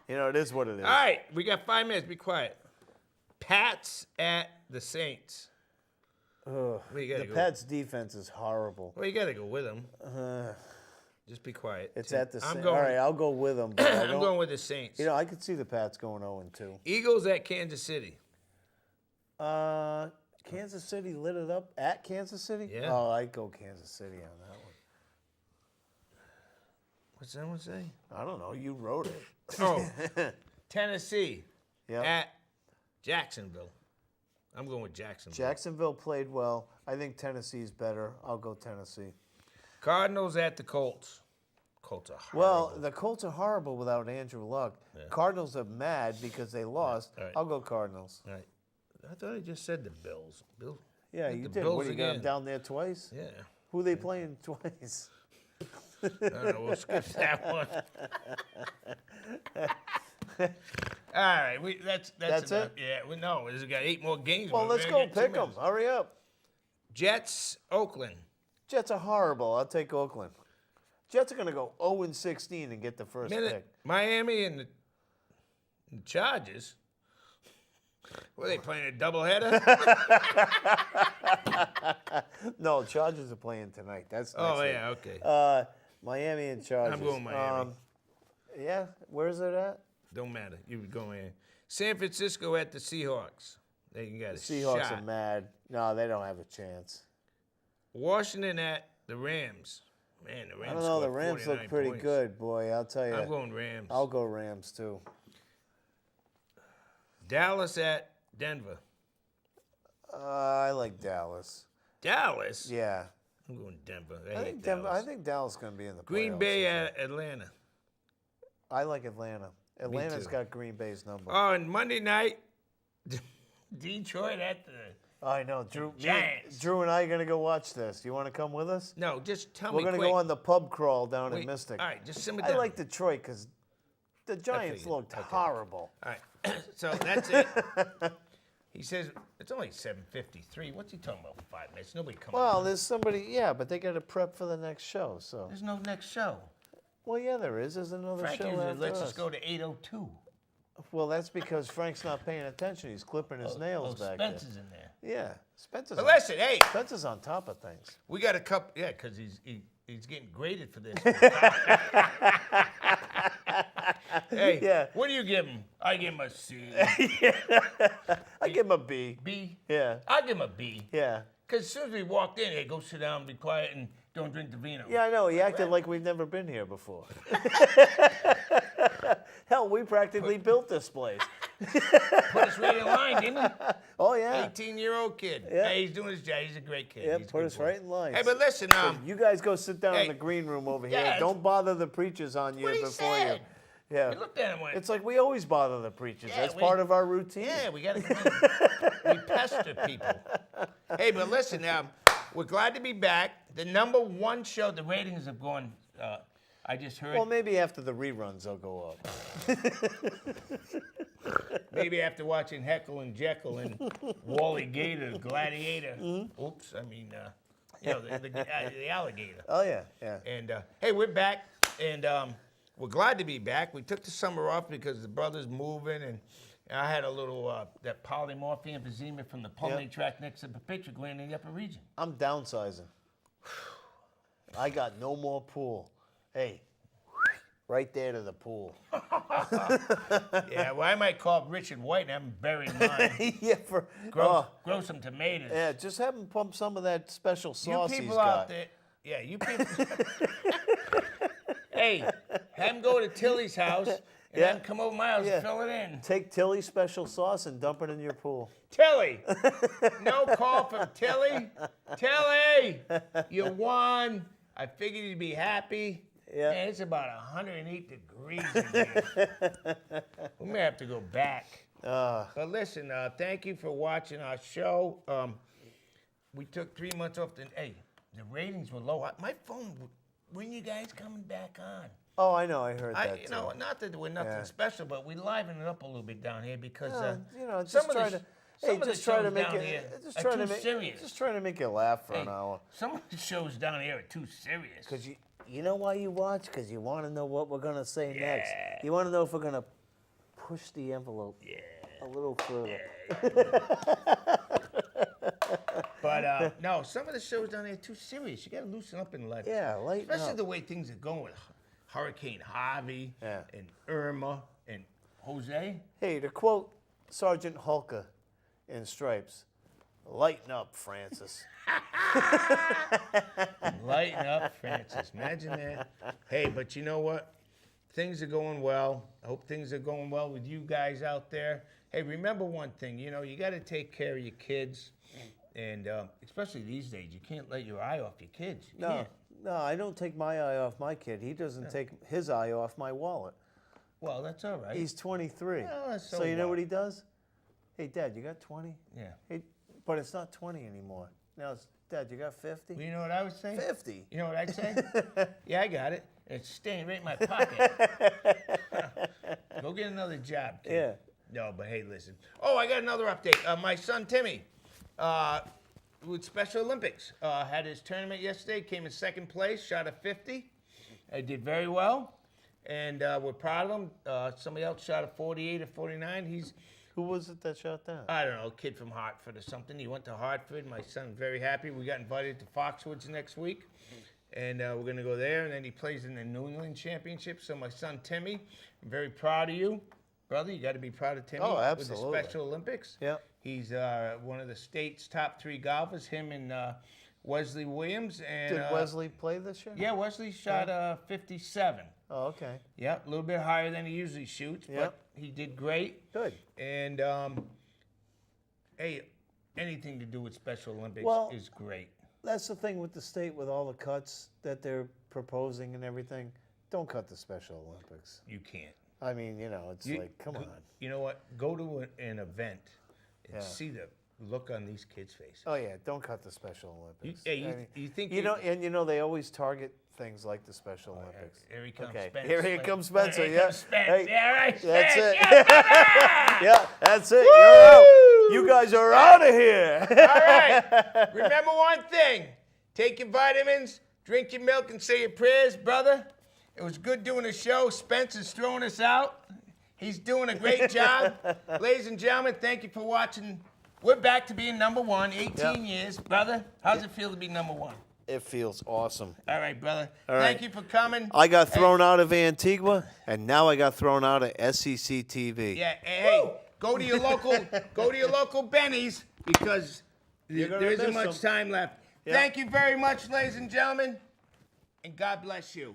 You know, it is what it is. All right, we got 5 minutes. Be quiet. Pats at the Saints. Ugh, Where you gotta the go? Pats' defense is horrible. Well, you got to go with them. Just be quiet. It's at the I'm Saints. going, All right, I'll go with them. But I I'm don't, going with the Saints. You know, I could see the Pats going 0-2. Eagles at Kansas City. Kansas City lit it up at Kansas City? Yeah. Oh, I'd go Kansas City on that one. What's that one say? I don't know. You wrote it. Oh, Tennessee Yep. at Jacksonville. I'm going with Jacksonville. Jacksonville played well. I think Tennessee's better. I'll go Tennessee. Cardinals at the Colts. Colts are horrible. Well, the Colts are horrible without Andrew Luck. Cardinals are mad because they lost. All right. I'll go Cardinals. All right. I thought I just said the Bills. Bill. Yeah, Hit you the did. Bills What, you got them again. down there twice? Yeah. Who are they playing twice? I don't know. We'll skip that one. All right. That's That's enough. it? Yeah. We know. We've got 8 more games. Well, We're let's gonna go get 2 pick them. minutes. Hurry up. Jets, Oakland. Jets are horrible. I'll take Oakland. Jets are going to go 0-16 and get the first pick. Miami and the Chargers. Were they playing a doubleheader? No, Chargers are playing tonight. That's next Oh, week. yeah, okay. Miami and Chargers. I'm going Miami. Yeah, where's it at? Don't matter. You would go in. San Francisco at the Seahawks. They can get a Seahawks shot. are mad. No, they don't have a chance. Washington at the Rams. Man, the Rams. I don't know. The scored Rams 49 look pretty points. good, boy. I'll tell you. I'm going Rams. I'll go Rams too. Dallas at Denver. I like Dallas. Dallas? Yeah, I'm going Denver. I I hate think Denver. Dallas. I think Dallas is going to be in the Green playoffs Bay this year. at Atlanta. I like Atlanta. Atlanta's too. got Green Bay's number. Oh, and Monday night, Detroit at the... I know. Drew Giants. and I are going to go watch this. You want to come with us? No, just tell We're me going to quick. go on the pub crawl down Wait, in Mystic. All right, just simmer I down. like Detroit because the Giants figured. looked Okay. horrible. All right, so that's it. He says it's only 7:53. What's he talking about? 5 minutes. Nobody coming. Well, there's somebody, yeah, but they got to prep for the next show. So, There's no next show. well, yeah, there is. There's another Frank show usually after lets us us. go to 8:02. Well, that's because Frank's not paying attention. He's clipping his nails back Spencer's in there. there. Yeah, Spencer's. But on, listen, hey, Spencer's on top of things. we got a couple. Yeah, because he's getting graded for this. Hey, Yeah. what do you give him? I give him a C. I give him a B. B. Yeah, I give him a B. yeah, Because as soon as we walked in, hey, go sit down, be quiet, and don't drink the vino. yeah. I know. He acted like we've never been here before. Hell, we practically built this place. Put us right in line, didn't he? Oh yeah. 18-year-old kid. Yeah. Hey, he's doing his job. He's a great kid. Yeah, He's a put good us boy. right in line. Hey, but listen, You guys go sit down Hey. in the green room over Yeah, here. it's- Don't bother the preachers on you What he before said. you. Yeah. we looked at him and went, It's like we always bother the preachers. Yeah, That's we- part of our routine. yeah, we got to we pester people. Hey, but listen, we're glad to be back. The #1 show, the ratings have gone, I just heard, Well, maybe after the reruns they'll go up. maybe after watching Heckle and Jekyll and Wally Gator, Gladiator. Mm-hmm. Oops, I mean, the alligator. Oh yeah, yeah. And hey, we're back, and we're glad to be back. We took the summer off because the brother's moving, and I had a little that polymorphia emphysema from the pulmonary tract next to the pituitary gland in the upper region. I'm downsizing. I got no more pool. Hey, right there to the pool. Yeah, well, I might call Richard White and have him bury mine. Yeah, Grow some tomatoes. yeah, just have him pump some of that special You sauce he's people got. out there, yeah, you people. Hey, have him go to Tilly's house and Yeah. then come over my house Yeah. and fill it in. Take Tilly's special sauce and dump it in your pool. Tilly, no call from Tilly. Tilly, you won. I figured you'd be happy. Yeah. Man, it's about 108 degrees in here. We may have to go back. But listen, thank you for watching our show. We took 3 months off. Hey, the ratings were low. My phone, when you guys coming back on? Oh, I know. I heard that You too. know, not that we're nothing special, but we liven it up a little bit down here because you know, some just of try the to. some Hey, of the just try to shows make down it. here Just are try too to make. serious. Just trying to make you laugh for Hey, an hour. some of the shows down here are too serious. Because you know why you watch? Because you want to know what we're gonna say next. You want to know if we're gonna push the envelope a little further. But no, some of the shows down there are too serious. You got to loosen up in life. Yeah, lighten Especially up. the way things are going with Hurricane Harvey and Irma and Jose. Hey, to quote Sergeant Hulka in Stripes, "Lighten up, Francis." Lighten up, Francis. Imagine that. Hey, but you know what? Things are going well. I hope things are going well with you guys out there. Hey, remember one thing. You know, you got to take care of your kids. And especially these days, you can't let your eye off your kids. You can't. No, I don't take my eye off my kid. He doesn't take his eye off my wallet. Well, that's all right. He's 23. Well, so you know what he does? Hey, Dad, you got 20? Yeah. Hey, but it's not 20 anymore. Now it's, Dad, you got 50? Well, you know what I would say? 50. You know what I'd say? Yeah, I got it. It's staying right in my pocket. Go get another job, kid. Yeah. No, but hey, listen. Oh, I got another update. My son, Timmy, with Special Olympics, had his tournament yesterday, came in second place, shot a 50. He did very well, and we're proud of him. Somebody else shot a 48 or 49. Who was it that shot that? I don't know, a kid from Hartford or something. He went to Hartford. My son's very happy. We got invited to Foxwoods next week, and we're going to go there. And then he plays in the New England Championship. So my son, Timmy, I'm very proud of you. Brother, you got to be proud of Timmy. Oh, absolutely. With the Special Olympics. Yeah. He's one of the state's top 3 golfers, him and Wesley Williams. And, Did Wesley play this year? Yeah, Wesley shot 57. Oh, okay. Yep, a little bit higher than he usually shoots, Yep. but he did great. Good. And, hey, anything to do with Special Olympics is great. That's the thing with the state, with all the cuts that they're proposing and everything. Don't cut the Special Olympics. You can't. I mean, you know, it's like, come on. You know what? Go to an event and see the look on these kids' faces. Oh yeah, don't cut the Special Olympics. You think you know, and you know they always target things like the Special Olympics. Here he comes, Okay, Spence. here comes Spencer. Here Yeah, comes Spence. Hey, Yeah, right, that's Spence. it. Yeah, Yeah, that's it. You're out. You guys are out of here. All right. Remember one thing. Take your vitamins, drink your milk, and say your prayers, brother. It was good doing the show. Spencer's throwing us out. He's doing a great job. Ladies and gentlemen, thank you for watching. We're back to being number 1, 18 years. Brother, how's it feel to be number 1? It feels awesome. All right, brother. All right. Thank you for coming. I got thrown out of Antigua, and now I got thrown out of SEC TV. Yeah, hey, go to your local Benny's because there isn't miss much them. time left. Yeah. Thank you very much, ladies and gentlemen, and God bless you.